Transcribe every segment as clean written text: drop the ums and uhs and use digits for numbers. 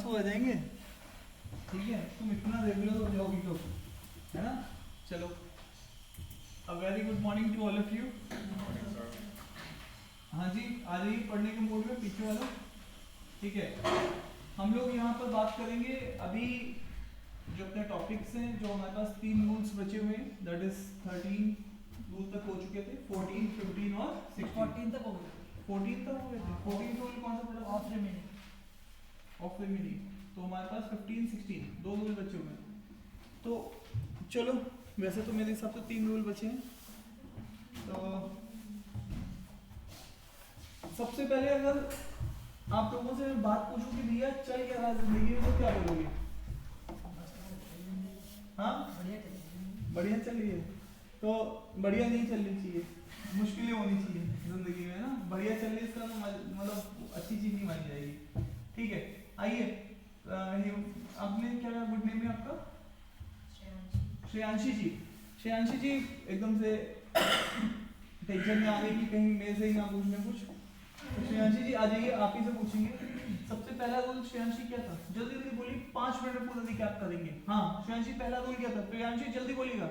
Passbook आ जाएंगे, ठीक है। तुम इतना रेगुलर हो जाओगी तो, है ना। चलो, a very good morning to all of you. हाँ जी, आ जाइए पढ़ने के मूड में, पीछे वाला, ठीक है। हम लोग यहाँ पर बात करेंगे अभी जो अपने टॉपिक्स हैं, जो हमारे पास 3 रूल्स बचे हुए हैं, दैट इज 13 रूल तक हो चुके थे, 14, 15 और 16। 14 तक हो गए, 14 तक हो गए थे। 14 रूल कौन सा पढ़ा? Of remaining. Of remaining. तो हमारे पास 15, 16 दो रूल बचे हुए हैं। तो चलो, वैसे तो मेरे हिसाब से 3 रूल बचे हैं। तो सबसे पहले अगर आप लोगों से बात पूछूं कि भैया चल क्या रहा है जिंदगी में, तो क्या बोलोगे? हाँ, बढ़िया चल रही है। तो बढ़िया नहीं चलनी चाहिए, मुश्किलें होनी चाहिए जिंदगी में ना। बढ़िया चल रही है इसका मतलब अच्छी चीज नहीं मानी जाएगी, ठीक है। आइए, आपने क्या गुड नेम है आपका? श्रेयांशी जी। श्रेयांशी जी एकदम से टेंशन में आ गई कि कहीं मेरे से ही ना पूछ लें कुछ। तो श्रेयांशी जी आ जाइए, आप ही से पूछेंगे। सबसे पहला रूल श्रेयांशी क्या था? जल्दी जल्दी बोलिए, 5 मिनट में पूरा रिकैप करेंगे। हाँ श्रेयांशी, पहला रूल क्या था? श्रेयांशी जल्दी बोलिएगा,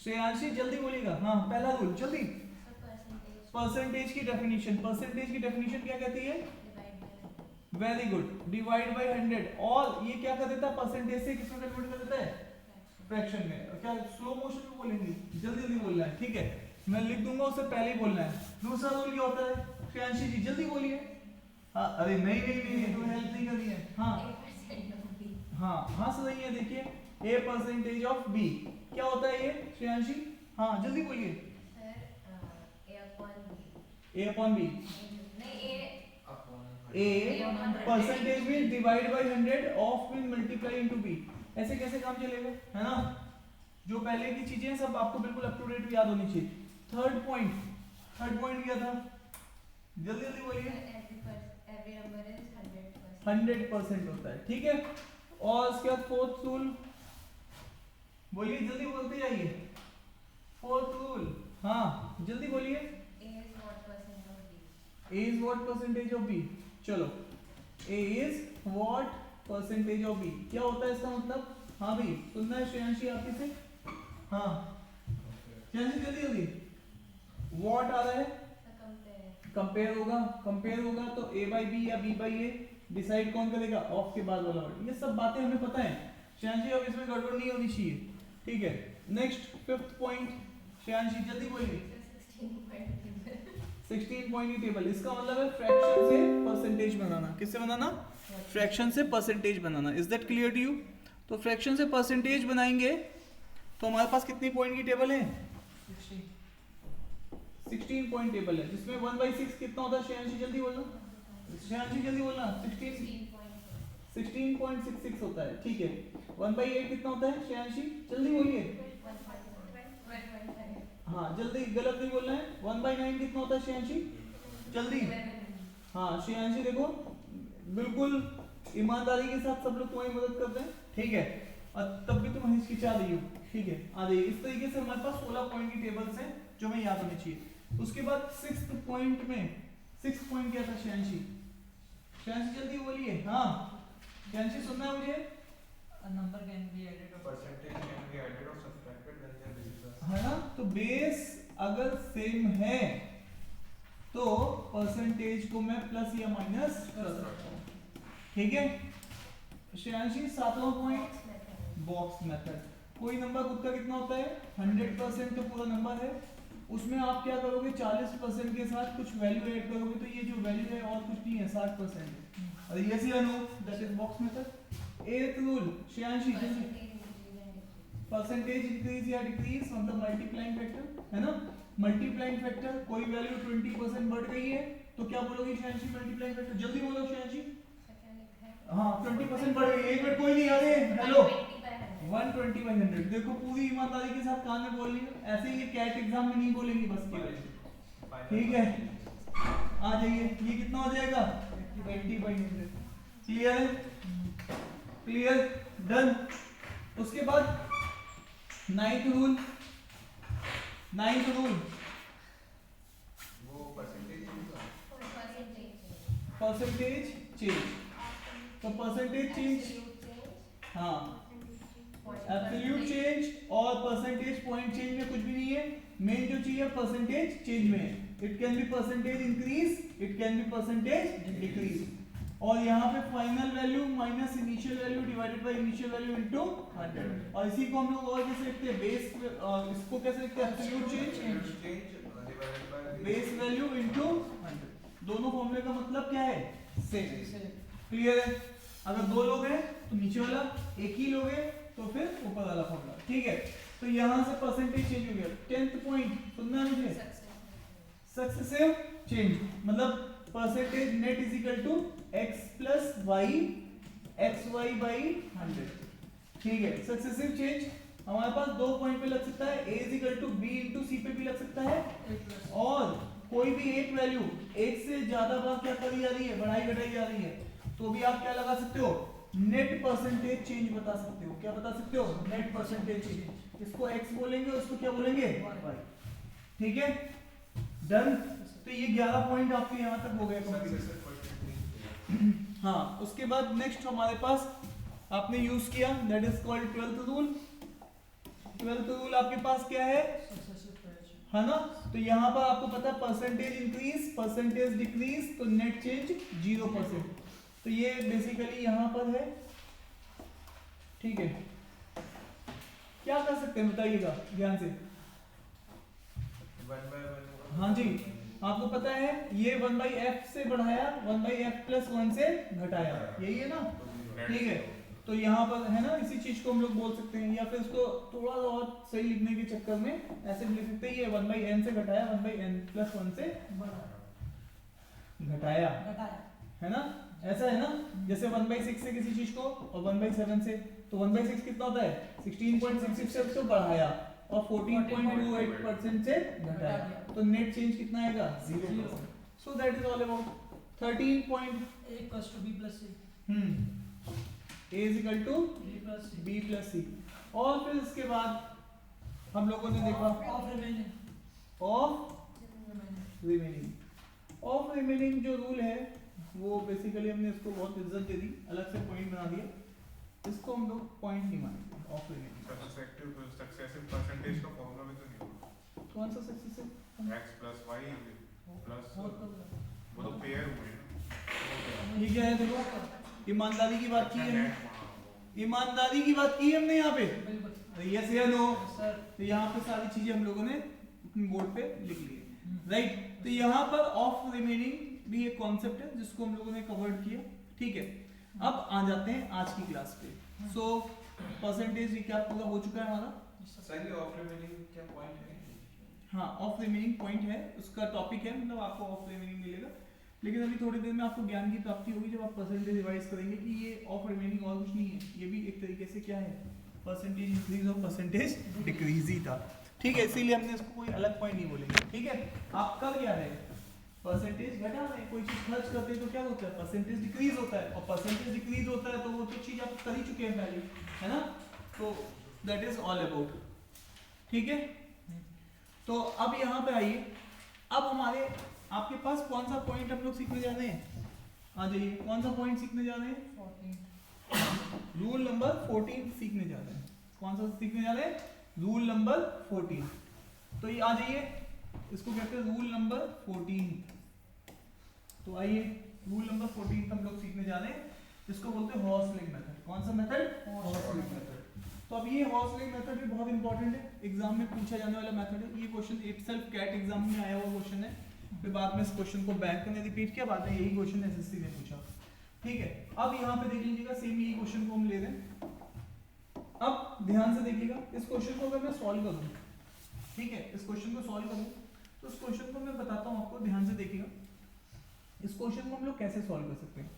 श्रेयांशी जल्दी बोलिएगा। हाँ पहला रूल जल्दी। परसेंटेज की डेफिनेशन, परसेंटेज की डेफिनेशन क्या कहती है? Very good, divide by 100। और ये क्या कर देता है? परसेंटेज से किसमें कन्वर्ट कर देता है? फ्रैक्शन में। क्या स्लो मोशन में बोलेंगे? जल्दी जल्दी बोलना है, ठीक है। मैं लिख दूंगा, उससे पहले ही बोलना है। दूसरा रूल क्या होता है? श्रेयांशी जी जल्दी बोलिए। हाँ, अरे नहीं नहीं नहीं, तो हेल्प नहीं करनी है। हाँ हाँ हाँ सही है। देखिए, a परसेंटेज ऑफ b क्या होता है ये श्रेयांशी? हाँ जल्दी बोलिए। a upon b, a percentage में डिवाइड बाय 100, ऑफ में मल्टीप्लाई इनटू b। ऐसे कैसे काम चलेगा, है ना। जो पहले की चीजें सब आपको बिल्कुल अप टू डेट याद होनी चाहिए। थर्ड पॉइंट क्या था? जल्दी जल्दी बोलिए। 100% होता है, ठीक है। और उसके बाद फोर्थ रूल बोलिए, जल्दी बोलते जाइए। फोर्थ रूल, हाँ जल्दी बोलिए। a is what percentage of b। चलो, a is what percentage of b क्या होता है इसका मतलब? हाँ भाई सुनना है श्रेयांशी आपकी से। हाँ श्रेयांशी जल्दी जल्दी। what आ रहा है? कंपेयर होगा तो a by b या b by a डिसाइड कौन करेगा? ऑफ के बाद वाला वर्ड। ये सब बातें हमें पता है श्रेयांशी, अब इसमें गड़बड़ नहीं होनी चाहिए, ठीक है। नेक्स्ट फिफ्थ पॉइंट श्रेयांशी जल्दी बोलिए। 16 पॉइंट की टेबल, इसका मतलब है फ्रैक्शन से परसेंटेज बनाना। किससे बनाना? फ्रैक्शन से परसेंटेज बनाना। Is that clear to you? तो फ्रैक्शन से परसेंटेज बनाएंगे तो हमारे पास कितनी पॉइंट की टेबल है? 16 पॉइंट टेबल है, जिसमें 1/6 कितना होता है श्रेयांशी? जल्दी बोलना श्रेयांशी, जल्दी बोलना। 16.66 होता है, ठीक है। 1/8 कितना होता है श्रेयांशी? जल्दी बोलिए। हाँ जल्दी, गलत नहीं बोलना है। 1/9 कितना होता है श्रेयांशी? जल्दी। हाँ श्रेयांशी देखो, बिल्कुल ईमानदारी के साथ सब लोग तुम्हारी मदद करते हैं, ठीक है। और तब भी तुम हिचकिचा रही हो, ठीक है। आ जाइए। इस तरीके से हमारे पास 16 पॉइंट की टेबल्स हैं जो हमें याद होनी चाहिए। उसके बाद 6th पॉइंट में, 6th पॉइंट क्या था श्रेयांशी? श्रेयांशी जल्दी बोलिए। हाँ श्रेयांशी सुनना है मुझे। नंबर कैन बी एडेड और परसेंटेज कैन बी एडेड और सब्ट्रैक्टेड व्हेन देयर बेसिस, है ना। तो बेस अगर सेम है तो परसेंटेज को मैं प्लस या माइनस कर सकता हूँ, ठीक है। श्रेयांशी 7वां पॉइंट, बॉक्स मेथड। कोई नंबर खुद का कितना होता है? 100% तो पूरा नंबर है, उसमें आप क्या करोगे? 40% के साथ कुछ वैल्यू ऐड करोगे, तो ये जो वैल्यू है और कुछ नहीं है, 60% है। और ये see Anu, that is box method. 8th rule Shreyanshi जल्दी। परसेंटेज इंक्रीज या डिक्रीज मतलब मल्टीप्लाइंग फैक्टर, है ना। मल्टीप्लाइंग फैक्टर, कोई वैल्यू 20% बढ़ गई है तो क्या बोलोगे श्रेयांशी? मल्टीप्लाइंग फैक्टर, जल्दी बोलो श्रेयांशी। हाँ 20% बढ़ गई। एक मिनट कोई नहीं, अरे हेलो, 120/100। देखो पूरी ईमानदारी के साथ कान में बोल रही है, ऐसे ही ये कैट एग्जाम में नहीं बोलेंगी बस केवल, ठीक है। आ जाइए, ये कितना हो जाएगा? 80/100। क्लियर है? Clear, done. उसके बाद 9th रूल, 9th रूल वो परसेंटेज परसेंटेज चेंज। तो परसेंटेज चेंज, हाँ एब्सोल्यूट चेंज और परसेंटेज पॉइंट चेंज में कुछ भी नहीं है, मेन जो चीज है परसेंटेज चेंज में है। It can be percentage increase, it can be percentage decrease, और यहाँ पे final value minus initial value divided by initial value into 100, और इसी को हम लोग और कैसे लिखते हैं, बेस, इसको कैसे लिखते हैं, absolute change base value into 100। दोनों फॉर्मूले का मतलब क्या है, सेम, क्लियर है। अगर दो लोग हैं तो नीचे वाला, एक ही लोग हैं तो फिर ऊपर वाला फॉर्मूला, ठीक है। तो यहाँ से परसेंटेज चेंज हो गया। 10th पॉइंट सुनना है मुझे, सक्सेसिव चेंज मतलब percentage net is equal to x plus Y X Y by 100, ठीक है। सक्सेसिव चेंज हमारे पास दो पॉइंट पे लग सकता है, a is equal to b into C पे भी लग सकता है, और कोई भी एक वैल्यू एक से ज्यादा बार क्या करी जा रही है, बढ़ाई घटाई जा रही है, तो भी आप क्या लगा सकते हो, नेट परसेंटेज चेंज बता सकते हो। क्या बता सकते हो, नेट परसेंटेज चेंज। इसको x बोलेंगे और इसको क्या बोलेंगे, y, ठीक है, डन। तो ये 11 पॉइंट आपके यहाँ तक हो गए कंप्लीट। हाँ, उसके बाद नेक्स्ट हमारे पास आपने यूज किया, that is called 12th rule. 12th rule आपके पास क्या है ना, तो यहाँ पर आपको पता है परसेंटेज इंक्रीज परसेंटेज डिक्रीज, तो नेट चेंज 0%। तो ये बेसिकली यहाँ पर है, ठीक है। क्या कर सकते हैं बताइएगा ध्यान से। हाँ जी, आपको पता है ये 1/f से बढ़ाया, 1/f प्लस 1 से घटाया, यही है ना, ठीक है। तो यहाँ पर है ना, इसी चीज को हम लोग बोल सकते हैं, या फिर इसको थोड़ा और सही लिखने के चक्कर में ऐसे भी लिख सकते हैं, ये 1/n से घटाया, 1/n प्लस 1 से घटाया, है ना, ऐसा है ना। जैसे 1/6 से किसी चीज को और 1/7 से, तो 1/6 कितना होता है, 16.66 से बढ़ाया और 14.28% से घटाया, तो नेट चेंज कितना आएगा, 0%। So that is all about 13 point A equals to B plus C. A is equal to B plus C. B plus C। और फिर उसके बाद हम लोगों ने देखा Of remaining. ऑफ रिमेनिंग जो रूल है वो बेसिकली हमने इसको बहुत इज्जत दे दी, अलग से पॉइंट बना दिया, इसको हम लोग पॉइंट नहीं मानेंगे। ऑफ रिमेनिंग सक्सेसिव परसेंटेज का फॉर्मूला भी तो नहीं होगा, कौन सा successive, x plus y plus वो तो पेयर हुए ना। ये क्या है, देखो ईमानदारी की बात की है, ईमानदारी की बात की है हमने यहाँ पे, यस या नो। तो यहाँ पे सारी चीजें हम लोगों ने अपने बोर्ड पे लिख ली है, राइट। तो यहाँ पर ऑफ रिमेनिंग भी एक कॉन्सेप्ट है जिसको हम लोगों ने कवर्ड किया, ठीक है। अब आ जाते हैं आज की क्लास पे। सो परसेंटेज रिकैप पूरा हो चुका है हमारा। सर ये ऑफ रिमेनिंग क्या पॉइंट है? हाँ, ऑफ रिमेनिंग पॉइंट है, उसका टॉपिक है, मतलब आपको ऑफ रिमेनिंग मिलेगा, लेकिन अभी थोड़ी देर में आपको ज्ञान की प्राप्ति होगी जब आप परसेंटेज रिवाइज करेंगे कि ये ऑफ रिमेनिंग और कुछ नहीं है, ये भी एक तरीके से क्या है, परसेंटेज इंक्रीज और परसेंटेज डिक्रीज ही था, ठीक है। इसीलिए हमने इसको कोई अलग पॉइंट नहीं बोलेंगे, ठीक है। आप कर क्या रहे, परसेंटेज घटा रहे हैं, कोई चीज खर्च करते हैं तो क्या होता है, परसेंटेज डिक्रीज होता है, और परसेंटेज डिक्रीज होता है तो वो तो चीज आप कर ही चुके हैं पहले, है ना। तो दैट इज ऑल अबाउट, ठीक है। तो अब यहाँ पे आइए, अब हमारे आपके पास कौन सा पॉइंट हम लोग सीखने जा रहे हैं, आ जाइए, कौन सा पॉइंट सीखने जा रहे हैं, 14. रूल नंबर 14 सीखने जा रहे हैं। कौन सा सीखने जा रहे हैं, रूल नंबर 14। तो ये आ जाइए, इसको कहते हैं रूल नंबर 14। तो आइए, रूल नंबर 14 हम लोग सीखने जा रहे हैं, इसको बोलते हैं हॉर्सलिंग मेथड। कौन सा मेथड, हॉर्सलिंग मेथड। तो अब ये हॉर्सलिंग मेथड भी बहुत इंपॉर्टेंट है, एग्जाम में पूछा जाने वाला मेथड है। ये क्वेश्चन इटसेल्फ कैट एग्जाम में आया हुआ क्वेश्चन है, फिर बाद में इस क्वेश्चन को बैंक ने रिपीट किया, बाद में यही क्वेश्चन एसएससी ने पूछा, ठीक है। अब यहाँ पे देख लीजिएगा, सेम यही क्वेश्चन को हम ले रहे हैं। अब ध्यान से देखिएगा, इस क्वेश्चन को अगर मैं सॉल्व करूँ, ठीक है, इस क्वेश्चन को सॉल्व करूँ तो इस क्वेश्चन को मैं बताता हूँ आपको, ध्यान से देखिएगा। इस क्वेश्चन को हम लोग कैसे सॉल्व कर सकते हैं।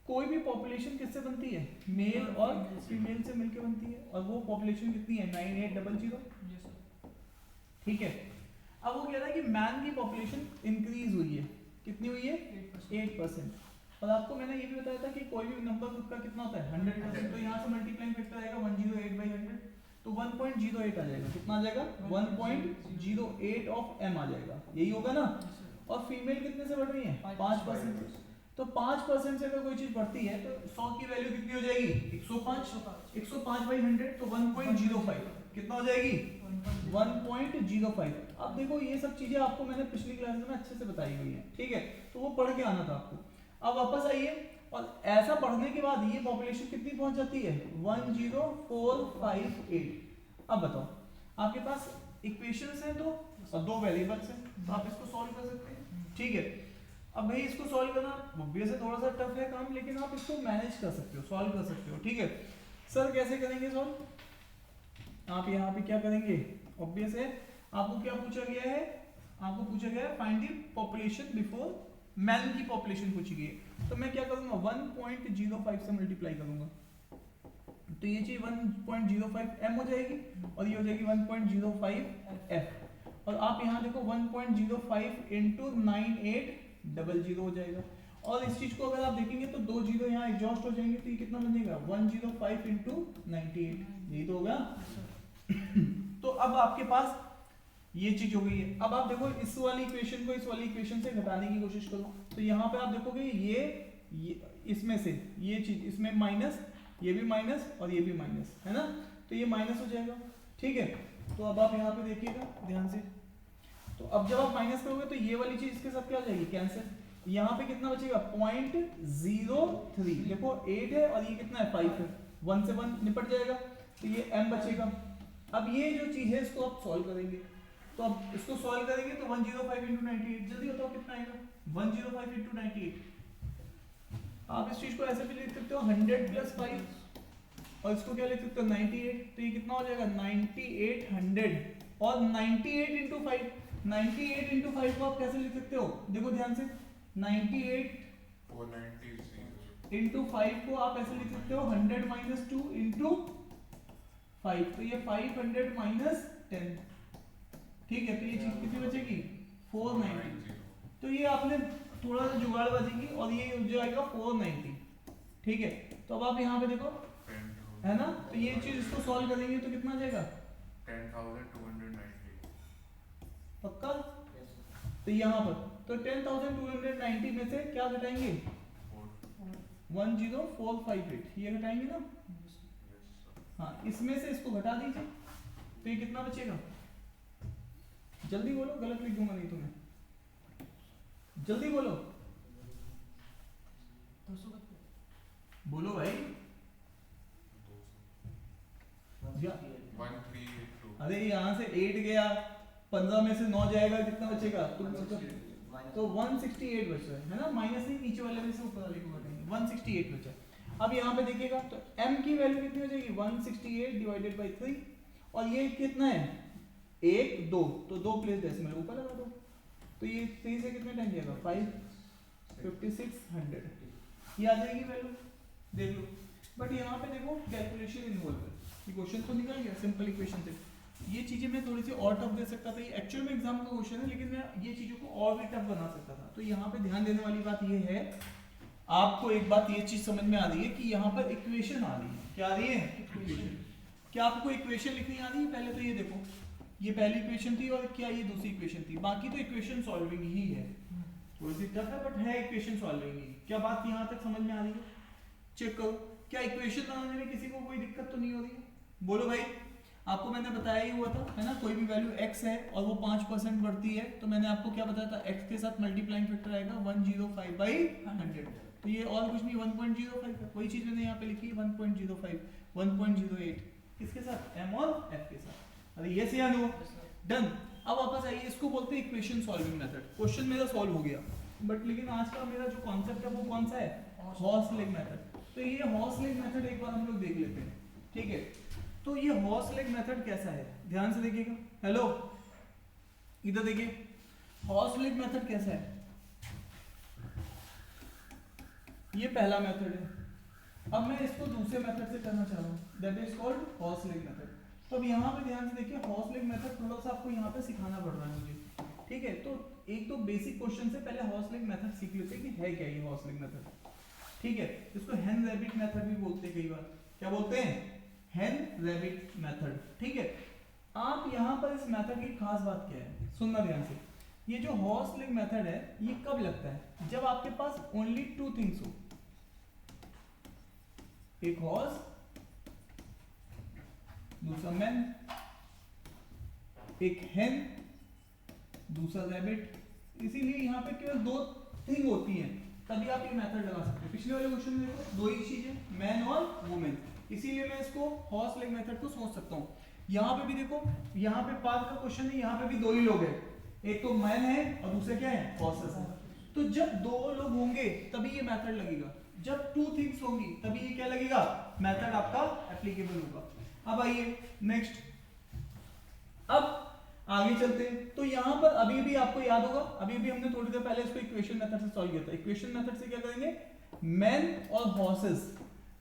कोई भी पॉपुलेशन किससे बनती है, मेल और फीमेल से मिलकर बनती है, और वो पॉपुलेशन कितनी है, 9800, ठीक है। अब वो कह रहा है कि मैन की पॉपुलेशन इंक्रीज हुई है, कितनी हुई है, 8%। और आपको मैंने ये भी बताया था कि कोई भी नंबर का कितना होता है, 100%। तो यहाँ से मल्टीप्लाइंग फैक्टर आएगा 108/100, तो 1.08 आ जाएगा, कितना आ जाएगा, 1.08 ऑफ m आ जाएगा, यही होगा ना। और फीमेल कितने से बढ़ रही है, 5%, तो 5% से अगर कोई चीज बढ़ती है तो 100 की वैल्यू कितनी हो जाएगी 105 105 बाई 100 तो 1.05 कितना हो जाएगी 1.05। अब देखो ये सब चीजें आपको मैंने पिछली क्लास में अच्छे से बताई हुई है, ठीक है, तो वो पढ़ के आना था आपको। अब वापस आइए और ऐसा पढ़ने के बाद ये पॉपुलेशन कितनी पहुंच जाती है 10458। अब बताओ आपके पास इक्वेशंस हैं दो और दो वेरिएबल्स हैं, तो आप इसको सॉल्व कर सकते हैं, ठीक है। अब भाई इसको सॉल्व करना ऑब्वियसली थोड़ा सा टफ है काम, लेकिन आप इसको मैनेज कर सकते हो, सॉल्व कर सकते हो, ठीक है। सर कैसे करेंगे सॉल्व, आप यहाँ पे क्या करेंगे, ऑब्वियस है आपको क्या पूछा गया है, आपको पूछा गया है find the population before man की पॉपुलेशन पूछी गई है, तो मैं क्या करूंगा 1.05 से मल्टीप्लाई करूंगा, तो ये चीज 1.05 m हो जाएगी और ये हो जाएगी 1.05 f, और आप यहाँ देखो 1.05 इंटू 9800 हो जाएगा, और इस चीज को अगर आप देखेंगे तो दो जीरो यहाँ एग्जॉस्ट हो जाएंगे, तो ये कितना बनेगा 105 इंटू 98, यही तो होगा। तो अब आपके पास ये चीज हो गई है। अब आप देखो इस वाली इक्वेशन को इस वाली इक्वेशन से घटाने की कोशिश करो, तो यहाँ पे आप देखोगे ये इसमें से ये चीज इसमें माइनस, ये भी माइनस और ये भी माइनस है ना, तो ये माइनस हो जाएगा, ठीक है। तो अब आप यहाँ पे देखिएगा ध्यान से, तो अब जब आप माइनस करोगे तो ये वाली चीज इसके साथ क्या हो जाएगी कैंसिल, यहाँ पे कितना बचेगा 0.03, देखो 8 है और ये कितना है 5 है, 1 से 1 निपट जाएगा, तो ये m बचेगा। अब ये जो चीज है इसको आप सॉल्व करेंगे, तो अब इसको सॉल्व करेंगे तो 105 इंटू 98, जल्दी बताओ कितना आएगा 105 इंटू 98। आप इस चीज को ऐसे भी लिख सकते हो 100 प्लस 5 और इसको क्या लिख सकते हो 98, तो ये कितना हो जाएगा 9800 और 98 इंटू 5, 98 इंटू 5 को आप कैसे लिख सकते हो, देखो ध्यान से 98 490 इंटू 5 को आप ऐसे लिख सकते हो 100 माइनस 2 इंटू 5, तो ये 500 माइनस 10, ठीक है, तो ये चीज कितनी बचेगी 490, तो ये आपने थोड़ा सा जुगाड़ बचेगी और ये हो जाएगा 490, ठीक है। तो अब आप यहाँ पे देखो है ना, तो ये चीज इसको सॉल्व करेंगे तो कितना आ जाएगा 10,290 पक्का, तो यहाँ पर तो 10,290 में से क्या घटाएंगे 10458, ये घटाएंगे ना, हाँ इसमें से इसको घटा दीजिए, तो ये कितना बचेगा, जल्दी बोलो गलत लिख दूंगा नहीं तुम्हें, जल्दी बोलो बोलो भाई, 1382 अरे यहाँ से 8 गया, 15 में से 9 जाएगा, कितना बचेगा तो 168 बच रहा है ना, माइनस नहीं नीचे वाले में से ऊपर वाले को घटाएंगे 168 बचा। अब यहाँ पे देखिएगा तो m की वैल्यू कितनी हो जाएगी 168 डिवाइडेड बाई 3, और ये कितना है 1 2, तो 2 प्लेस डेसिमल ऊपर लगा दो, तो ये 3 से कितने टाइम जाएगा 5 5600, ये आ जाएगी वैल्यू, देख लो। बट यहाँ पे देखो कैलकुलेशन इन्वॉल्व है, ये क्वेश्चन तो निकल गया सिंपल इक्वेशन से, ये चीजें मैं थोड़ी सी और टफ दे सकता था, ये एक्चुअल में एग्जाम का क्वेश्चन है, लेकिन मैं ये चीजों को और भी टफ बना सकता था। तो यहाँ पे ध्यान देने वाली बात ये है, आपको एक बात ये चीज समझ में आ रही है कि यहाँ पर इक्वेशन आ रही है, क्या आ रही है इक्वेशन, क्या आपको इक्वेशन लिखनी आ रही है, पहले तो ये देखो ये पहली इक्वेशन थी और क्या ये दूसरी इक्वेशन थी, बाकी तो इक्वेशन सॉल्विंग ही है, थोड़ी सी टफ है बट है इक्वेशन सॉल्विंग ही। क्या बात यहाँ तक समझ में आ रही है, चेक करो क्या इक्वेशन बनाने में किसी को कोई दिक्कत तो नहीं हो रही है, बोलो भाई। आपको मैंने बताया ही हुआ था है ना, कोई भी वैल्यू x है और वो 5% बढ़ती है, तो मैंने आपको क्या बताया था x के साथ मल्टीप्लाइंग फैक्टर आएगा 105 बाई 100, तो ये और कुछ नहीं 1.05 है, वही चीज मैंने यहाँ पे लिखी है 1.05 1.08 किसके साथ m और f के साथ। अरे ये याद हो डन। अब वापस आइए, इसको बोलते हैं इक्वेशन सॉल्विंग मेथड। क्वेश्चन मेरा सॉल्व हो गया, बट लेकिन आज का मेरा जो कॉन्सेप्ट है वो कौन सा है हॉर्स लेग मेथड। तो ये हॉर्स लेग मेथड एक बार हम लोग देख लेते हैं, ठीक है। तो ये हॉर्स लेग मेथड कैसा है, ध्यान से देखिएगा, हेलो इधर देखिए, हॉर्स लेग मेथड कैसा है, ये पहला मेथड है। अब मैं इसको दूसरे मेथड से करना चाह रहा हूँ, that is called horse leg method. तो अब यहाँ पे ध्यान से देखिए, हॉर्स लेग मेथड थोड़ा सा आपको यहाँ पे सिखाना पड़ रहा है मुझे, ठीक है। तो एक तो बेसिक क्वेश्चन से पहले हॉर्स लेग मेथड सीख लेते हैं कि है क्या ये हॉर्स लेग मेथड, ठीक है। इसको हेन रैबिट मेथड भी बोलते हैं कई बार, क्या बोलते हैं हेन रैबिट मेथड, ठीक है। आप यहाँ पर इस मेथड की खास बात क्या है, सुनना ध्यान से। ये जो हॉर्स लेग मेथड है ये कब लगता है? जब आपके पास ओनली टू थिंग्स हो, एक हॉर्स, दूसरा मैन, एक हैन, दूसरा रैबिट। इसीलिए यहाँ पे केवल दो थिंग होती हैं, तभी आप ये मेथड लगा सकते हैं। पिछले वाले क्वेश्चन में देखो दो ही चीजें, मैन और वुमेन, इसीलिए मैं इसको हॉर्स लेग मेथड को सोच सकता हूँ। यहाँ पे भी देखो, यहाँ पे पार्ट का क्वेश्चन है, यहाँ पे भी दो ही लोग हैं, एक तो मैन है और दूसरे क्या है? हॉर्सेस है। तो जब दो लोग होंगे तभी ये मेथड लगेगा, जब टू थिंग्स होंगी तभी ये क्या लगेगा? मेथड आपका एप्लीकेबल होगा। अब आइए नेक्स्ट, अब आगे चलते हैं। तो यहाँ पर अभी भी आपको याद होगा, अभी भी हमने थोड़ी देर पहले इसको इक्वेशन मेथड से सॉल्व किया था। इक्वेशन मेथड से क्या करेंगे? मैन और हॉर्सेस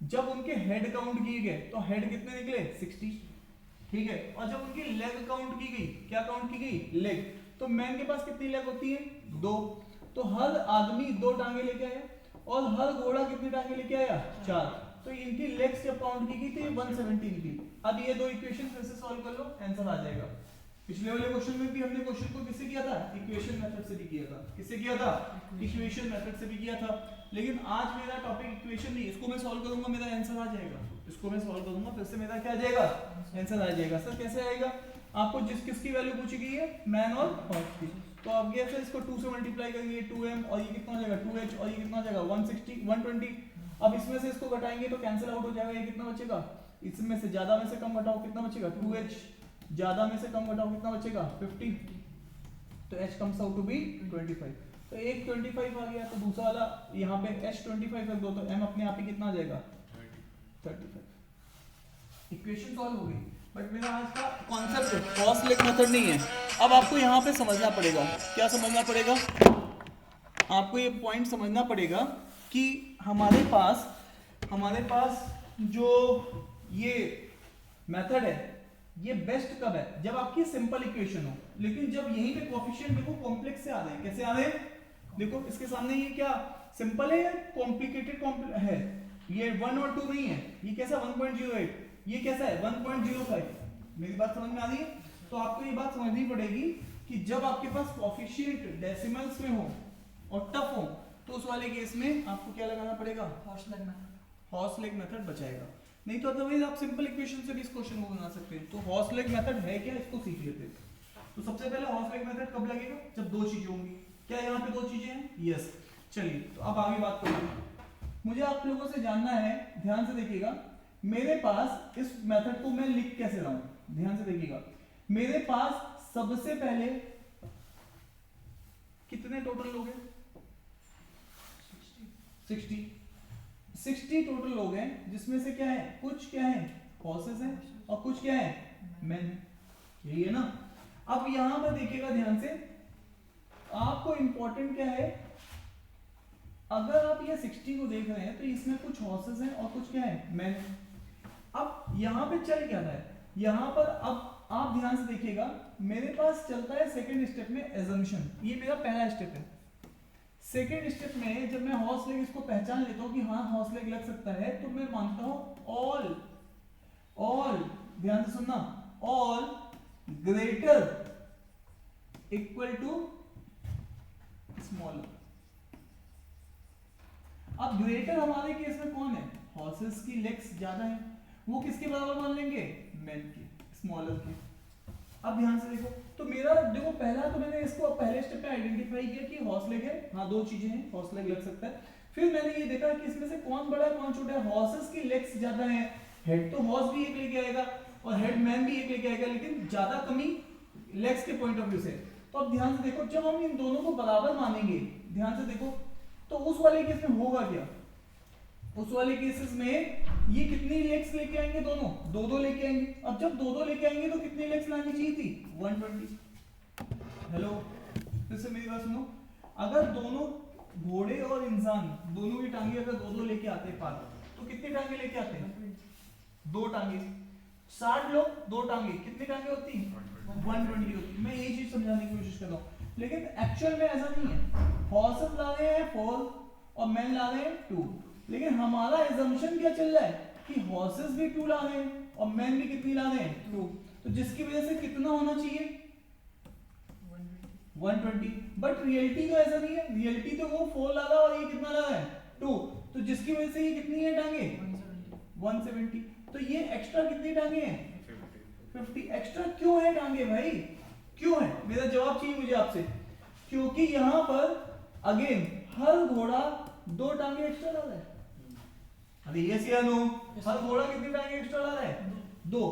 जब उनके हेड काउंट किए गए तो हेड कितने निकले? 60, ठीक है। और जब उनकी लेग काउंट की गई, क्या काउंट की गई? लेग। तो मैन के पास कितनी लेग होती है? 2। तो हर आदमी 2 टांगे लेके आया और हर घोड़ा कितनी टांगे लेके आया? 4। तो इनकी लेग्स जब काउंट की गई थी 170 निकली। अब ये दो इक्वेशन फिर से सॉल्व कर लो, आंसर आ जाएगा। पिछले वाले क्वेश्चन में भी हमने क्वेश्चन को किससे किया था? इक्वेशन मेथड से भी किया था। किससे किया था? इक्वेशन मेथड से भी किया था। लेकिन आज मेरा टॉपिक इक्वेशन नहीं, इसको मैं सॉल्व करूंगा, मेरा आंसर आ जाएगा। इसको मैं सॉल्व करूंगा, फिर से मेरा क्या आ जाएगा? आंसर आ जाएगा। सर कैसे आएगा? आपको जिस किसकी वैल्यू पूछी गई है? मैन और हॉर्स की। तो अब ये इसको 2 से मल्टीप्लाई करेंगे, 2m, और ये कितना हो जाएगा? 2h, और ये कितना हो जाएगा? 160, 120। अब इसमें से इसको घटाएंगे तो कैंसिल आउट हो जाएगा। ये कितना बचेगा? इसमें से ज्यादा में से कम घटाओ, कितना बचेगा? 2h। ज्यादा में से कम घटाओ, कितना बचेगा? 50। तो h comes out to be 25। तो एक 25 आ गया, तो दूसरा वाला यहाँ पे h 25 रख दो, तो m अपने आप ही कितना आ जाएगा? 35। इक्वेशन सॉल्व हो गई। बट मेरा आज का कॉन्सेप्ट हॉर्स लेग मेथड नहीं है। अब आपको यहाँ पे समझना पड़ेगा, क्या समझना पड़ेगा? आपको ये पॉइंट समझना पड़ेगा कि हमारे पास जो ये मेथड है ये बेस्ट कब है? जब आपकी सिंपल इक्वेशन हो। लेकिन जब यहीं पे कोएफिशिएंट देखो कॉम्प्लेक्स से आ रहे हैं, कैसे आ रहे हैं? देखो इसके सामने ये क्या सिंपल है या कॉम्प्लिकेटेड है? ये 1 और 2 नहीं है, ये कैसा 1.08, ये कैसा है 1.05। मेरी बात समझ में आ रही है? तो आपको ये बात समझनी पड़ेगी कि जब आपके पास कोएफिशिएंट डेसिमल्स में हो और टफ हो तो उस वाले केस में आपको क्या लगाना पड़ेगा? हॉर्स लेग मेथड बचाएगा। नहीं तो अदरवाइज आप सिंपल इक्वेशन से भी इस क्वेश्चन को बना सकते हैं। तो हॉर्स लेग मेथड है क्या, इसको सीख लेते हैं। तो सबसे पहले हॉर्स लेग मेथड कब लगेगा? जब दो चीजें होंगी। क्या यहाँ पे दो चीजें हैं? यस। चलिए तो अब आगे बात करेंगे। मुझे आप लोगों से जानना है, ध्यान से देखिएगा, मेरे पास इस मेथड को मैं लिख कैसे रहा हूं? ध्यान से देखिएगा, मेरे पास सबसे पहले कितने टोटल लोग हैं? 60 टोटल लोग हैं, जिसमें से क्या है? कुछ क्या है? हॉर्सेस हैं और कुछ क्या है? मैन। यही है ना? अब यहां पर देखिएगा ध्यान से, आपको इंपॉर्टेंट क्या है? अगर आप ये 60 को देख रहे हैं तो इसमें कुछ हॉर्सेस हैं और कुछ क्या है? मैन। अब यहां पे चल क्या रहा है? यहां पर अब आप ध्यान से देखिएगा, मेरे पास चलता है सेकंड स्टेप में एजम्पशन। ये मेरा पहला स्टेप है। सेकेंड स्टेप में जब मैं हॉर्स लेग इसको पहचान लेता हूं कि हाँ हॉर्स लेग लग सकता है, तो मैं मानता हूं ऑल ध्यान से सुनना, all greater equal to smaller. अब ग्रेटर हमारे केस में कौन है? हॉर्सेस की लेग्स ज्यादा है, वो किसके बराबर मान लेंगे? मैन के, स्मॉलर के। अब ध्यान से देखो, तो मेरा देखो पहला तो मैंने इसको पहले स्टेप पे आइडेंटिफाई किया कि हॉर्स लेग है, हाँ दो चीजें हैं, हॉर्स लेग लग सकता है। फिर मैंने ये देखा कि इसमें से कौन बड़ा है कौन छोटा है। हॉर्सेस की लेग्स ज्यादा है, हेड तो हॉर्स भी एक लेके आएगा और हेड मैन भी एक लेके आएगा, लेकिन ज्यादा कमी लेग्स के पॉइंट ऑफ व्यू से। तो अब ध्यान से देखो, जब हम इन दोनों को बराबर मानेंगे, ध्यान से देखो, तो उस वाले केस में होगा क्या? उस वाले केसेस में ये कितनी लेग्स लेके आएंगे? दोनों दो दो लेके आएंगे। अब जब दो दो लेके आएंगे तो कितनी लेग्स लानी चाहिए थी? 120। हेलो, फिर से मेरी बात सुनो, अगर दोनों घोड़े और इंसान दोनों की टांगे अगर दो दो लेके आते पार, तो कितनी टांगे लेके आते हैं? दो टांगे। 60 लोग, दो टांगे, कितनी टांगे होती? 120 होती। मैं यही चीज समझाने की कोशिश कर रहा हूँ, लेकिन एक्चुअल में ऐसा नहीं है। हॉर्सेस ला रहे हैं 4 और मैन ला रहे हैं 2, लेकिन हमारा एजम्पशन क्या चल रहा है कि हॉर्सेस भी 2 ला रहे हैं और मैन भी कितनी ला रहे हैं? 2। तो जिसकी वजह से कितना होना चाहिए? 120, बट रियलिटी तो ऐसा नहीं है, रियलिटी तो वो 4 ला रहा है और ये कितना ला रहा है 2, तो जिसकी वजह से ये कितनी है टांगे 170, तो ये एक्स्ट्रा कितनी टांगे हैं 50। एक्स्ट्रा क्यों है टांगे भाई, क्यों है, मेरा जवाब चाहिए मुझे आपसे, क्योंकि यहाँ पर अगेन हर घोड़ा 2 टांगे एक्स्ट्रा ला रहा है। अरे यस या नो, हर घोड़ा कितनी टांगे एक्स्ट्रा ला रहा है 2,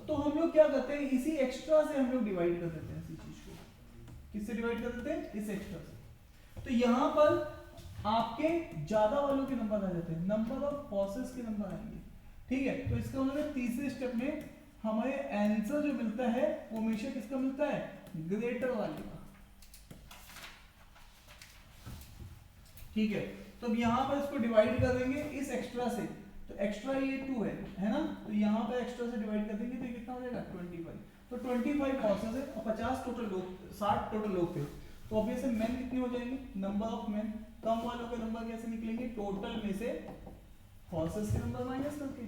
तो हम लोग क्या करते हैं इसी एक्स्ट्रा से हम लोग डिवाइड कर देते हैं इसी चीज को, किससे डिवाइड कर देते हैं इस एक्स्ट्रा से। तो यहाँ पर आपके ज्यादा वालों के नंबर आ जाते हैं, नंबर ऑफ हॉर्सेस के नंबर आएंगे, ठीक है। तो इसका मतलब तीसरे स्टेप में हमें आंसर जो मिलता है वो हमेशा किसका मिलता है, ग्रेटर वाले का, ठीक है। तो अब यहाँ पर इसको डिवाइड कर देंगे इस एक्स्ट्रा से, तो एक्स्ट्रा ये 2 है ना, तो यहाँ पर एक्स्ट्रा से डिवाइड कर देंगे तो ये कितना हो जाएगा 25, तो 25 हॉर्सेस है और 50 टोटल लोग, 60 टोटल लोग थे, तो ऑब्वियसली मैन कितने हो जाएंगे, नंबर ऑफ मैन, कम वालों के नंबर कैसे निकलेंगे, टोटल में से हॉर्सेस के नंबर माइनस करके,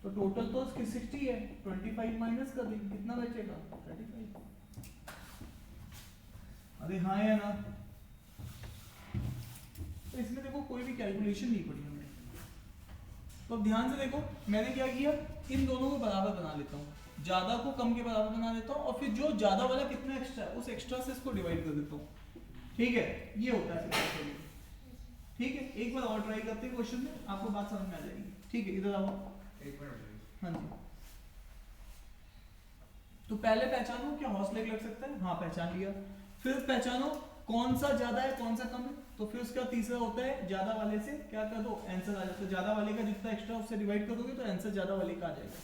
तो टोटल तो उसकी 60 है, 25 माइनस कर देंगे कितना बचेगा 35। अरे हाँ या ना, तो इसमें देखो कोई भी कैलकुलेशन नहीं पड़ी हमें, तो अब ध्यान से देखो मैंने क्या किया, इन दोनों को बराबर बना लेता हूँ, ज्यादा को कम के बराबर बना देता हूँ और फिर जो ज्यादा वाला कितना एक्स्ट्रा है उस एक्स्ट्रा से इसको डिवाइड कर देता हूँ, ठीक है। ये होता है, ठीक है। एक बार और ट्राई करते हैं क्वेश्चन में, आपको बात समझ में आ जाएगी, ठीक है। इधर आओ, एक मिनट, हाँ जी। तो पहले पहचानो क्या हॉर्स लेग लग सकता है, हाँ पहचान लिया, फिर पहचानो कौन सा ज्यादा है कौन सा कम है, तो फिर उसका तीसरा होता है ज्यादा वाले से क्या कर दो आंसर आ जाता है, ज्यादा वाले का जितना एक्स्ट्रा उससे डिवाइड करोगे तो आंसर ज्यादा वाले का आ जाएगा।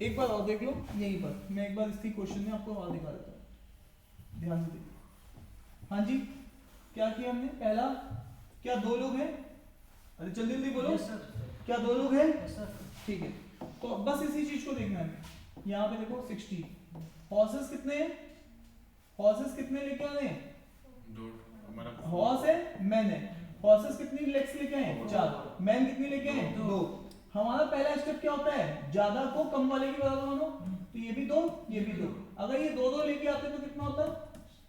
एक बार और देख लो यहीं पर, मैं एक बार इसी क्वेश्चन में आपको और दिखा देता हूँ, ध्यान से देखिए। हाँ जी, क्या किया हमने, पहला क्या 2 लोग हैं, अरे जल्दी जल्दी बोलो, Yes, sir. क्या 2 लोग हैं, Yes, sir. ठीक है। तो बस इसी चीज को देखना है, यहाँ पे देखो 60, हॉर्सेस कितने हैं, हॉर्सेस कितने लेके आ रहे हैं, दो हमारा हॉर्स है मैन है, हॉर्सेस कितनी लेग्स लेके आए 4, मैन कितनी लेके आए 2। हमारा पहला स्टेप क्या होता है, ज्यादा को कम वाले के बराबर मानो, तो ये भी 2 ये भी 2, अगर ये 2 लेके आते तो कितना होता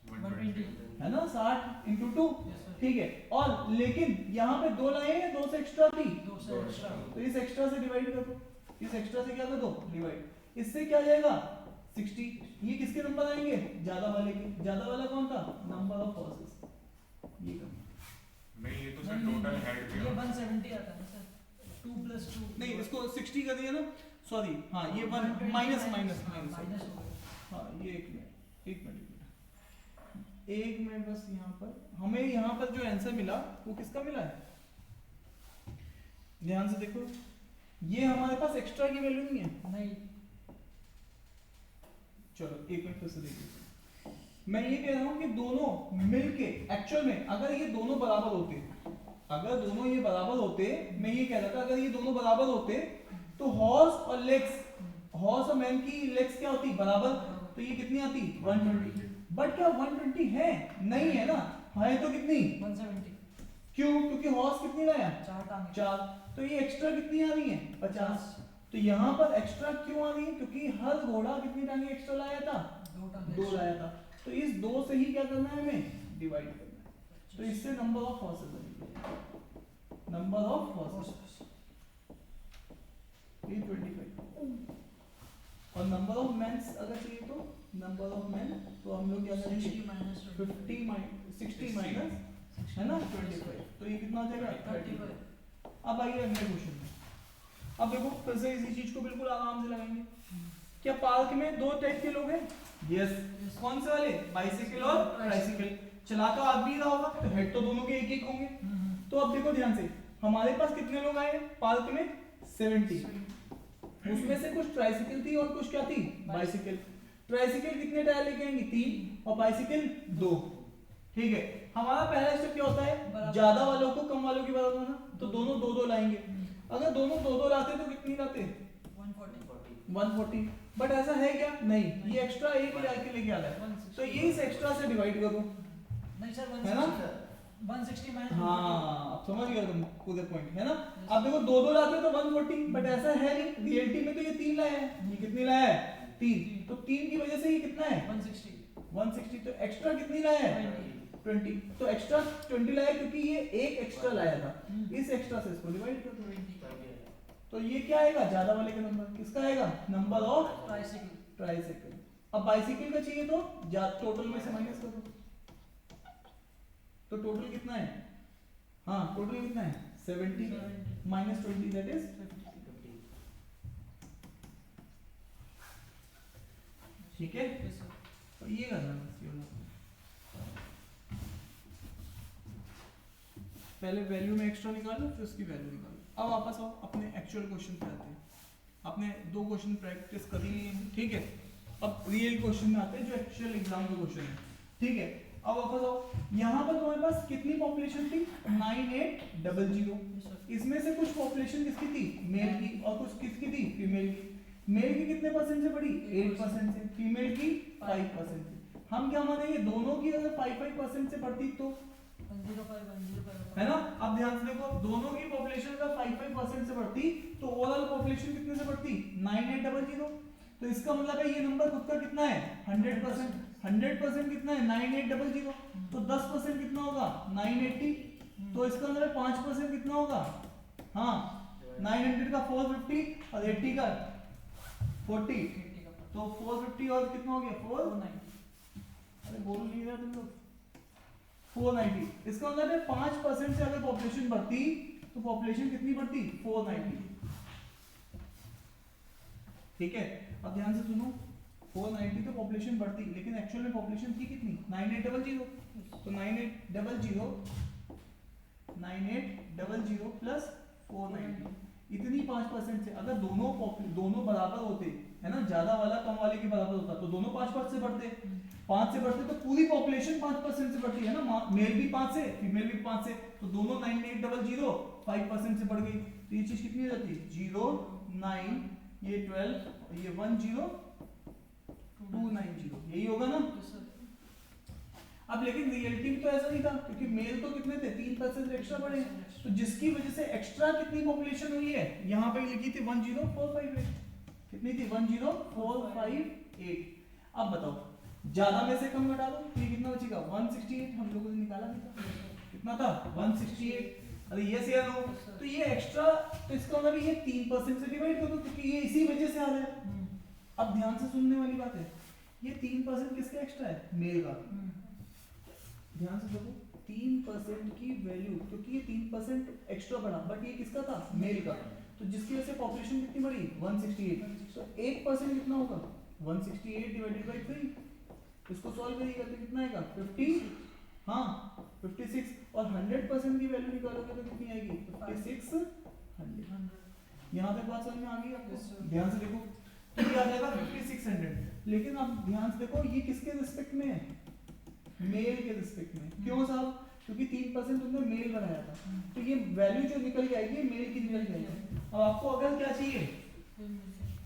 120. है ना, 60 × 2, Yes, sir. ठीक है। और लेकिन यहाँ पे 2 लाए हैं, 2 से एक्स्ट्रा थी, 2 से extra. तो इस एक्स्ट्रा से डिवाइड कर दो, इस एक्स्ट्रा से क्या कर दो डिवाइड, इससे क्या आ जाएगा 60, ये किसके नंबर आएंगे ज्यादा वाले के, ज्यादा वाला कौन था नंबर ऑफ हॉर्सेस, ये कम नहीं, ये तो सर नहीं, टोटल नहीं, हेड ये पे 170 आता है सर, 2 + 2. नहीं, इसको 60 कर दिया ना, सॉरी हाँ ये 1 माइनस माइनस माइनस, माइनस हो गया. हाँ ये एक मिनट बस, यहाँ पर हमें यहाँ पर जो आंसर मिला वो किसका मिला है, ध्यान से देखो, ये हमारे पास एक्स्ट्रा की वैल्यू नहीं है, नहीं, चलो एक मिनट फिर से देखिए, मैं ये कह रहा हूँ कि दोनों मिलके एक्चुअल में अगर ये दोनों बराबर होते, अगर दोनों ये बराबर होते, मैं ये कह रहा था अगर ये दोनों बराबर होते तो हॉर्स और लेग्स, हॉर्स और मैन की लेग्स क्या होती बराबर, तो ये कितनी आती 120, बट क्या 120 है नहीं है ना, है तो कितनी 170. क्यों, क्योंकि हॉर्स कितनी लाया 4 टांगे. 4, तो ये एक्स्ट्रा कितनी आ रही है 50, तो यहाँ पर एक्स्ट्रा क्यों आ रही है, क्योंकि हर घोड़ा कितनी टांगे एक्स्ट्रा लाया था 2 टांगे. 2 लाया था, तो इस 2 से ही क्या करना है हमें डिवाइड करना है, तो इससे नंबर ऑफ हॉर्सेस बनेंगे, नंबर ऑफ हॉर्सेस ये 25, और नंबर ऑफ मेंस अगर चाहिए तो नंबर ऑफ मेन, तो हम लोग क्या करेंगे 60 minus 60 माइनस है ना 25, तो ये कितना आ जाएगा 35। अब आइए अगले क्वेश्चन में, अब देखो फिर से इसी चीज को बिल्कुल आराम से लगाएंगे, क्या पार्क में 2 टाइप के लोग हैं, यस, कौन से वाले, बाइसिकल और ट्राइसिकल, चलाता आदमी रहा होगा तो हेड तो दोनों के एक एक होंगे, तो अब देखो ध्यान से हमारे पास कितने लोग आए पार्क में 70, उसमें से कुछ ट्राइसिकल थी और कुछ क्या थी बाइसिकल, ट्राइसिकल कितने टायर लेके आएंगे 3 और बाइसिकल 2, ठीक है। हमारा पहला स्टेप क्या होता है, ज्यादा वालों को कम वालों के बराबर होना, तो दोनों 2-2 लाएंगे, अगर दोनों 2-2 लाते तो कितनी लाते 140, बट ऐसा है क्या नहीं, ये एक्स्ट्रा एक लेके आ रहा है, तो ये इस एक्स्ट्रा से डिवाइड करो, नहीं सर, है ना 160 माइनस, हाँ अब समझ गया तुम पूरे पॉइंट, है ना। अब देखो 2-2 लाते तो 140, बट ऐसा है नहीं, रियलिटी में तो ये 3 लाया है, ये कितनी लाया है 3, तो 3 की वजह से ये कितना है 160, तो एक्स्ट्रा कितनी लाया है 20, तो एक्स्ट्रा 20 लाया क्योंकि ये एक एक्स्ट्रा लाया था, इस एक्स्ट्रा से इसको डिवाइड कर दो, तो ये क्या आएगा ज्यादा वाले का नंबर, किसका आएगा नंबर ऑफ ट्राइसाइकिल। अब बाइसाइकिल का चाहिए तो टोटल में से माइनस कर दो, तो टोटल कितना है, हाँ टोटल कितना है 70 माइनस 20 दैट इज 50, ठीक है। तो ये करना है बस, ये वाला। पहले वैल्यू में एक्स्ट्रा निकालो फिर उसकी वैल्यू निकालो। अब वापस आओ अपने एक्चुअल क्वेश्चन पे आते हैं, आपने 2 क्वेश्चन प्रैक्टिस कर लिए हैं, ठीक है। अब रियल क्वेश्चन में आते हैं जो एक्चुअल एग्जाम का क्वेश्चन है, ठीक है। अब वापस आओ, यहाँ पर तुम्हारे पास कितनी पॉपुलेशन थी 9800, इसमें से कुछ पॉपुलेशन किसकी थी मेल की और कुछ किसकी थी फीमेल की। मेल की कितने परसेंट से बढ़ी 8% से, फीमेल की 5% से। हम क्या मानेंगे दोनों की अगर 5% से बढ़ती तो 105 है ना। अब ध्यान से देखो दोनों की पॉपुलेशन का 5% से बढ़ती तो ओवरऑल पॉपुलेशन कितने से बढ़ती 9800, तो इसका मतलब है ये नंबर खुद का कितना है 100%, 100% कितना है 9800, तो 10% कितना होगा 980, तो इसका मतलब 5% कितना होगा, हाँ 900 का 450 और 80 का 40, तो 450 और कितना हो गया 490, अरे बोल नहीं रहा तुम लोग 490, इसका मतलब है 5% से अगर पॉपुलेशन बढ़ती तो पॉपुलेशन कितनी बढ़ती 490, ठीक है। अब ध्यान से सुनो 490 तो पॉपुलेशन बढ़ती लेकिन एक्चुअल में पॉपुलेशन थी कितनी 9800, तो 9800 प्लस 490 इतनी 5% से अगर दोनों बराबर होते है ना, ज्यादा वाला कम वाले के बराबर होता तो दोनों 5% से बढ़ते, 5 से बढ़ते तो पूरी पॉपुलेशन 5% से बढ़ती है ना, मेल भी 5 से फीमेल भी 5 से, तो दोनों 9800 5% से बढ़ गई, तो ये चीज कितनी हो जाती है 0 9 ये 12 ये 10 290, यही होगा ना। अब लेकिन रियलिटी में तो ऐसा नहीं था क्योंकि मेल तो कितने थे 3% एक्स्ट्रा बढ़े, तो जिसकी वजह से एक्स्ट्रा कितनी पॉपुलेशन हुई है यहाँ पे लिखी थी 10458, कितनी थी 10458। अब बताओ ज्यादा में से कम घटा दो तो ये कितना बचेगा 168, हम लोगों ने निकाला भी था कितना था 168, अरे यस या नो, तो ये एक्स्ट्रा तो इसका मतलब ये 3% से डिवाइड कर दो क्योंकि ये इसी वजह से आ रहा है। अब ध्यान से सुनने वाली बात है, ये 3% किसका एक्स्ट्रा है मेल का, ध्यान से देखो 3% की वैल्यू क्योंकि ये 3% एक्स्ट्रा बढ़ा बट ये किसका था मेल का, तो जिसकी वजह से पॉपुलेशन कितनी बढ़ी 168, तो 1% कितना होगा 168 डिवाइडेड बाय 3, इसको सॉल्व करिएगा तो कितना आएगा 50, हाँ 56, और 100% की वैल्यू निकालोगे तो कितनी आएगी 5600। यहाँ तक बात समझ में आ गई आपको, ध्यान से देखो तो ये आ जाएगा 5600, लेकिन अब ध्यान से देखो ये किसके रिस्पेक्ट में है मेल के रिस्पेक्ट में, क्यों साहब क्योंकि 3% तुमने मेल बढ़ाया था, तो ये वैल्यू जो निकल जाएगी मेल की निकल जाएगी। अब आपको अगर क्या चाहिए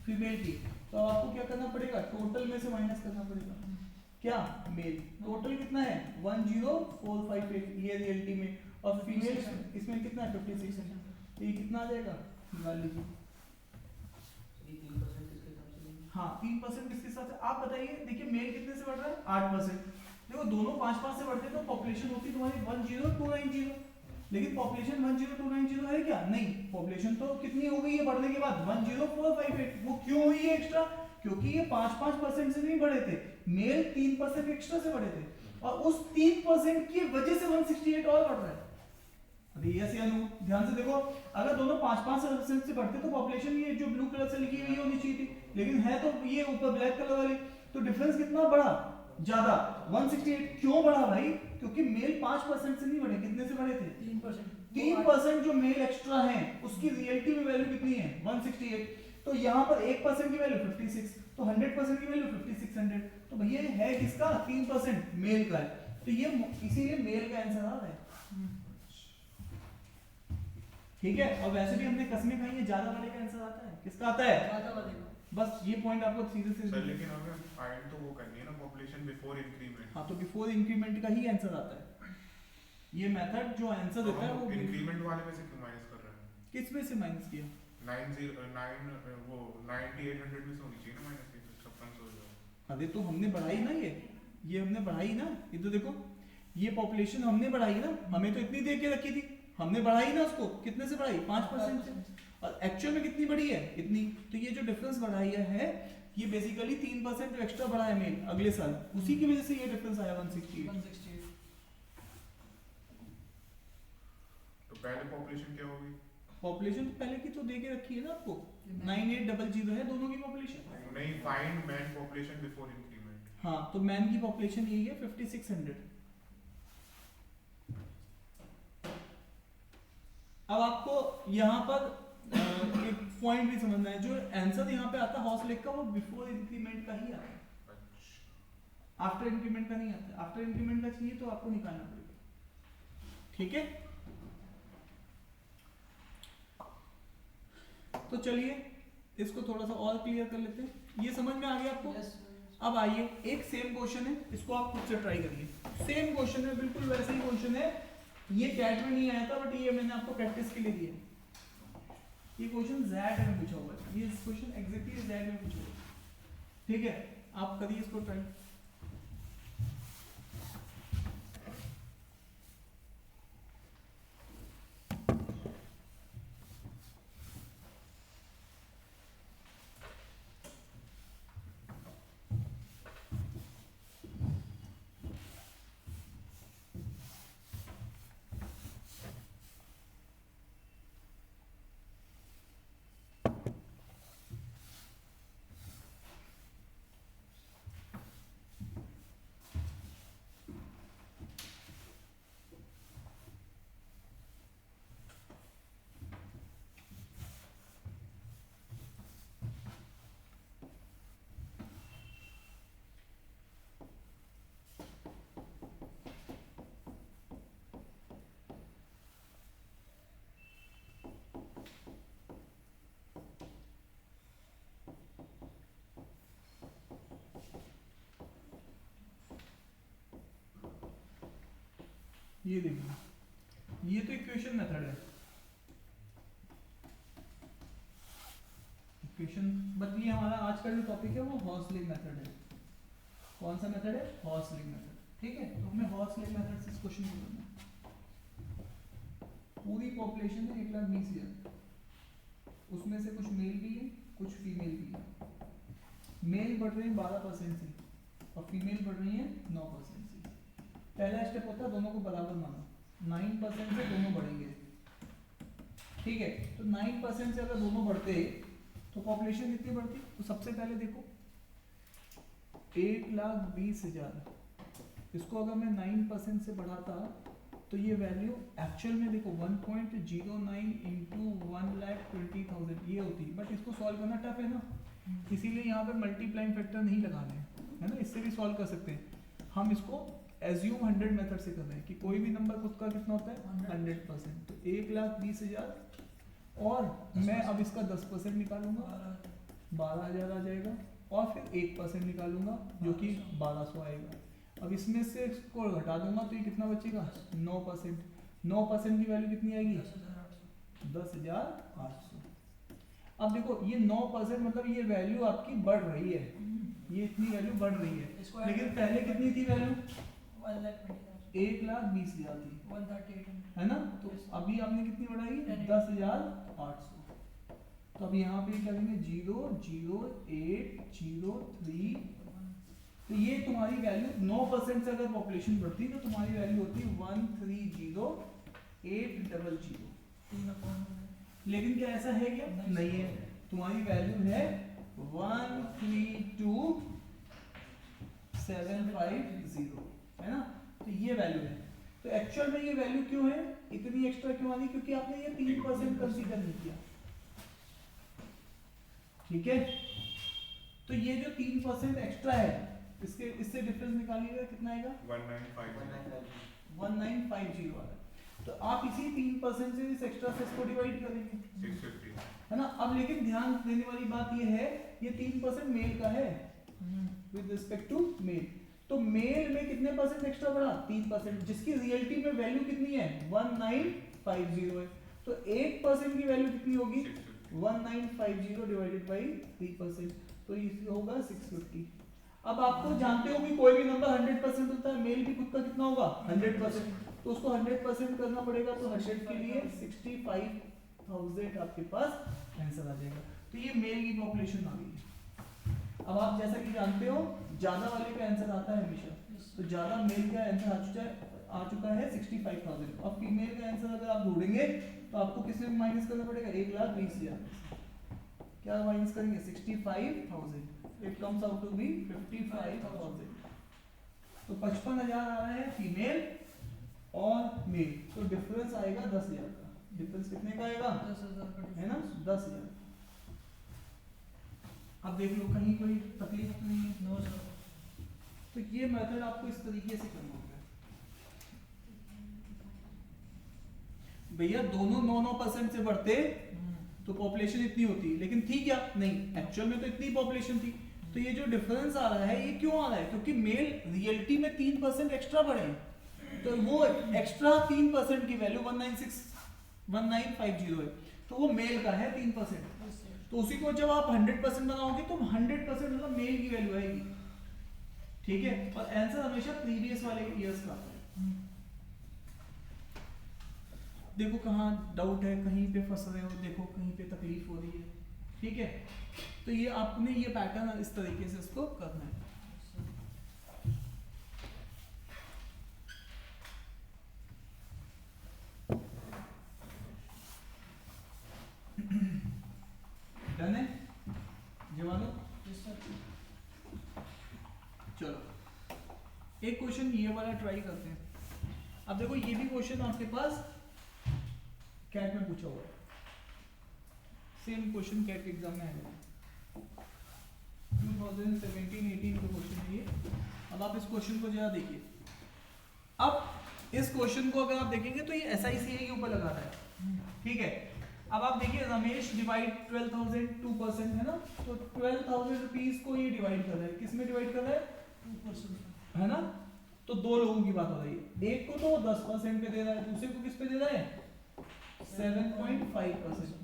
फीमेल की, तो आपको क्या करना पड़ेगा टोटल में से माइनस करना पड़ेगा, क्या मेल टोटल कितना है 10458 ये रियलिटी में, और फीमेल इसमें कितना है 56, तो ये कितना आ जाएगा निकाल लीजिए। हाँ 3% किसके साथ है आप बताइए, देखिए मेल कितने से बढ़ रहा है 8%, देखो दोनों 5-5 से बढ़ते तो पॉपुलेशन होती तुम्हारी 10290, लेकिन पॉपुलेशन 10290 है क्या नहीं, पॉपुलेशन तो कितनी हो गई है बढ़ने के बाद 10458, वो क्यों हुई है एक्स्ट्रा क्योंकि ये 5-5% से नहीं बढ़े थे, मेल 3% एक्स्ट्रा से बढ़े थे और उस 3% की वजह से 168 और बढ़ रहा है। अभी यस या नो, ध्यान से देखो अगर दोनों 5-5% से बढ़ते तो पॉपुलेशन ये जो ब्लू कलर से लिखी हुई होनी चाहिए थी, लेकिन है तो ये ऊपर ब्लैक कलर वाली, तो डिफरेंस कितना बढ़ा ज्यादा 168, क्यों बढ़ा भाई क्योंकि मेल 5% से नहीं बढ़े, कितने से बढ़े थे 3% जो मेल एक्स्ट्रा है उसकी रियलिटी में वैल्यू कितनी है 168, तो यहाँ पर 1% की वैल्यू 56, तो 100% की वैल्यू 5600, तो भैया ये है किसका 3% मेल का है, तो ये इसीलिए मेल का आंसर आ रहा है, ठीक है। और वैसे भी हमने कसमें खाई है ज्यादा वाले का आंसर आता है, किसका आता है ज्यादा वाले का, बस ये पॉइंट आपको सीधे सर सीधे, लेकिन हमें फाइंड तो वो करनी है ना पॉपुलेशन बिफोर इंक्रीमेंट, हाँ तो बिफोर इंक्रीमेंट का ही आंसर आता है, ये मेथड जो आंसर देता है वो इंक्रीमेंट वाले में से क्यों माइनस कर रहे हैं, किस में से माइनस किया 9800 में से होनी चाहिए ना माइनस, ये सब अरे तो हमने बढ़ाई ना, ये हमने बढ़ाई ना, ये तो देखो ये पॉपुलेशन हमने बढ़ाई ना, हमें तो इतनी दे के रखी थी, हमने बढ़ाई ना उसको, कितने से बढ़ाई 5% से, और एक्चुअल में कितनी बढ़ी है इतनी। तो ये जो डिफरेंस बढ़ाया है ये बेसिकली 3% जो एक्स्ट्रा बढ़ा है मेल अगले साल, उसी की वजह से ये डिफरेंस आया 168। 168 तो पहले पॉपुलेशन क्या होगी? पॉपुलेशन तो पहले की तो दे के रखी है ना आपको, 9800 है दोनों की पॉपुलेशन। नहीं, find man population before increment. हाँ तो मैन की पॉपुलेशन यही है 5600। अब आपको यहाँ पर एक पॉइंट भी समझना है, जो आंसर यहाँ पे आता है हॉर्स लेग का वो बिफोर इंक्रीमेंट का ही आता है, आफ्टर इंक्रीमेंट का नहीं आता। आफ्टर इंक्रीमेंट का चाहिए तो आपको निकालना पड़ेगा, ठीक है। तो चलिए इसको थोड़ा सा और क्लियर कर लेते हैं, ये समझ में आ गया आपको। यस अब आइए एक सेम क्वेश्चन है, इसको आप खुद से ट्राई करिए। सेम क्वेश्चन है, बिल्कुल वैसे ही क्वेश्चन है, ये कैट में नहीं आया था बट ये मैंने आपको प्रैक्टिस के लिए दिया है। ये क्वेश्चन Z में पूछा हुआ है, ये क्वेश्चन एग्जैक्टली Z में पूछा हुआ है, ठीक है। आप करिए इसको ट्राई। ये देखिए, ये तो इक्वेशन मेथड है, इक्वेशन, बट ये हमारा आज का जो टॉपिक है वो हॉर्स-लेग मेथड है। कौन सा मेथड है? हॉर्स-लेग मेथड, ठीक है। तो हमें हॉर्स-लेग मेथड से इस क्वेश्चन को करना है। पूरी पॉपुलेशन है 1,20,000, उसमें से कुछ मेल भी है कुछ फीमेल भी है। मेल बढ़ रहे हैं 12% से और फीमेल बढ़ रही है 9% से। पहला स्टेप होता है दोनों को बराबर मानो, 9% से दोनों बढ़ेंगे, ठीक है। तो 9% से अगर दोनों बढ़ते तो पॉपुलेशन कितनी बढ़ती? तो सबसे पहले देखो 1,20,000, इसको अगर मैं 9% से बढ़ाता तो ये वैल्यू एक्चुअल में देखो 1.09 इंटू 1,20,000 ये होती है, बट इसको सॉल्व करना टफ है ना, इसीलिए यहाँ पे मल्टीप्लाइंग फैक्टर नहीं लगाने हैं, है ना। इससे भी सॉल्व कर सकते हैं हम, इसको एज्यूम 100 मेथड से कर रहे हैं कि कोई भी नंबर खुद का कितना होता है 100%। तो 1,20,000 और मैं अब इसका 10% निकालूंगा 12,000 आ जाएगा, और फिर 1% निकालूंगा जो कि 1,200 आएगा। अब इसमें से इसको घटा दूंगा तो ये कितना बचेगा 9%। 9% की वैल्यू कितनी आएगी 10,800। अब देखो ये 9% मतलब ये वैल्यू आपकी बढ़ रही है, ये इतनी वैल्यू बढ़ रही है, लेकिन पहले कितनी थी वैल्यू 1,20,000 थी, 138 है ना। तो अभी आपने कितनी बढ़ाई 10,800। तो अब यहाँ पे क्या करेंगे 0,0,8,0,3। तो ये तुम्हारी वैल्यू 9% से अगर पॉपुलेशन बढ़ती तो तुम्हारी वैल्यू होती 1,30,800। लेकिन क्या ऐसा है क्या? नहीं है, तुम्हारी वैल्यू है 132,750, है ना। तो ये वैल्यू है। तो एक्चुअल में ये वैल्यू क्यों है, इतनी एक्स्ट्रा क्यों आ रही? क्योंकि आपने ये 3% कंसीडर नहीं किया, ठीक है। तो ये जो 3% एक्स्ट्रा है इसके इससे डिफरेंस निकालिएगा कितना आएगा 1950 वाला। तो आप इसी 3% से इस एक्स्ट्रा से इसको डिवाइड करेंगे 650, है ना। अब लेकिन ध्यान देने वाली बात ये है ये 3% मेल का है विद रिस्पेक्ट टू मेल। तो मेल में कितने परसेंट एक्स्ट्रा बढ़ा 3%, जिसकी रियलिटी में वैल्यू कितनी है 1950 है। तो 8% की वैल्यू कितनी होगी 1950 डिवाइडेड बाई 3%। तो तो ये होगा 650। अब आपको जानते हो कि कोई भी नंबर 100% होता है, मेल भी खुद का कितना होगा 100%, तो उसको 100% करना पड़ेगा, तो 100 के लिए 65,000 आपके पास आंसर आ जाएगा। तो ये मेल की पॉपुलेशन आ गई। अब आप जैसा कि जानते हो ज्यादा वाले का आंसर आता है हमेशा, तो ज्यादा मेल का आंसर आ चुका है 65,000। अब फीमेल का आंसर अगर आप ढूंढेंगे तो आपको किस में माइनस करना पड़ेगा, 1,20,000। क्या माइनस करेंगे 65,000, it comes out to be 55,000। तो 55,000 आ रहा है फीमेल और मेल, तो डिफरेंस आएगा 10,000 का। डिफरेंस कितने का आएगा 10,000 का है ना, 10,000। अब देख लो कहीं कोई तकलीफ तो नहीं है। No sir. तो ये मेथड आपको इस तरीके से करना होगा भैया। दोनों 9% से बढ़ते तो पॉपुलेशन इतनी होती, लेकिन थी क्या नहीं, एक्चुअल में तो इतनी पॉपुलेशन थी। तो ये जो डिफरेंस आ रहा है ये क्यों आ रहा है, क्योंकि मेल रियलिटी में 3% एक्स्ट्रा बढ़े, तो वो एक्स्ट्रा 3% की वैल्यू 196,1950 है, तो वो मेल का है 3%। तो उसी को जब आप 100% बनाओगे तो 100% मतलब मेल की वैल्यू आएगी, ठीक है। और आंसर हमेशा प्रीवियस वाले ईयर्स का आता है। देखो कहाँ डाउट है, कहीं पे फंस रहे हो, देखो कहीं पे तकलीफ हो रही है, ठीक है। तो ये आपने ये पैटर्न इस तरीके से इसको करना है। डन है जवानों? चलो एक क्वेश्चन ये वाला ट्राई करते हैं। अब देखो ये भी क्वेश्चन आपके पास कैट में पूछा हुआ है, सेम क्वेश्चन कैट एग्जाम में आएगा 2017-18 का क्वेश्चन है ये। अब आप इस क्वेश्चन को जरा देखिए। अब इस क्वेश्चन को अगर आप देखेंगे तो ये SICA के ऊपर लगा रहा है, ठीक है। अब आप देखिए रमेश डिवाइड 12,000 2% है ना, तो 12,000 रुपीज को ये डिवाइड कर रहा है, किस में डिवाइड कर रहा है 2% है ना। तो दो लोगों की बात हो रही है, एक को तो 10% पे दे रहा है, दूसरे को किस पे दे रहा है 7.5%।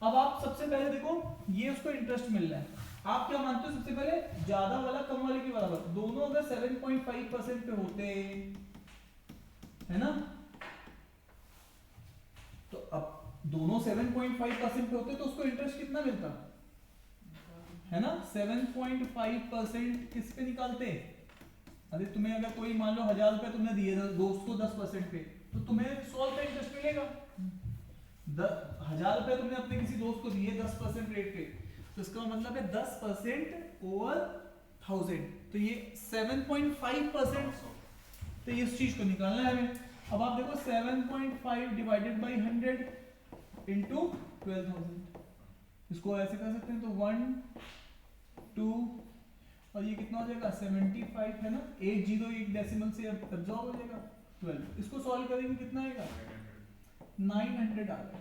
अब आप सबसे पहले देखो ये उसको इंटरेस्ट मिल रहा है, आप क्या मानते हो सबसे पहले ज्यादा वाला कम वाले के बराबर, दोनों अगर 7.5% पे होते है ना, तो अब दोनों 7.5% पे होते तो उसको इंटरेस्ट कितना मिलता है ना, 7.5% किस पे निकालते। अरे तुम्हें अगर कोई मान लो 1,000 रुपए तुमने दिए दोस्त को 10% पे, तो तुम्हें 100 रुपए इंटरेस्ट मिलेगा। 1,000 रुपए तुमने अपने किसी दोस्त को दिए 10% रेट पे, तो इसका मतलब है 10% ओवर 1,000, तो ये 7.5%। तो ये इस चीज को निकालना है हमें। अब आप देखो 7.5 डिवाइडेड बाई 100 इंटू 12,000, इसको ऐसे कर सकते हैं, तो 1 2 और ये कितना हो जाएगा 75 है ना, एक जीरो एक डेसिमल से एब्जॉर्ब हो जाएगा 12। इसको सॉल्व करेंगे कितना आएगा 900 आ गया।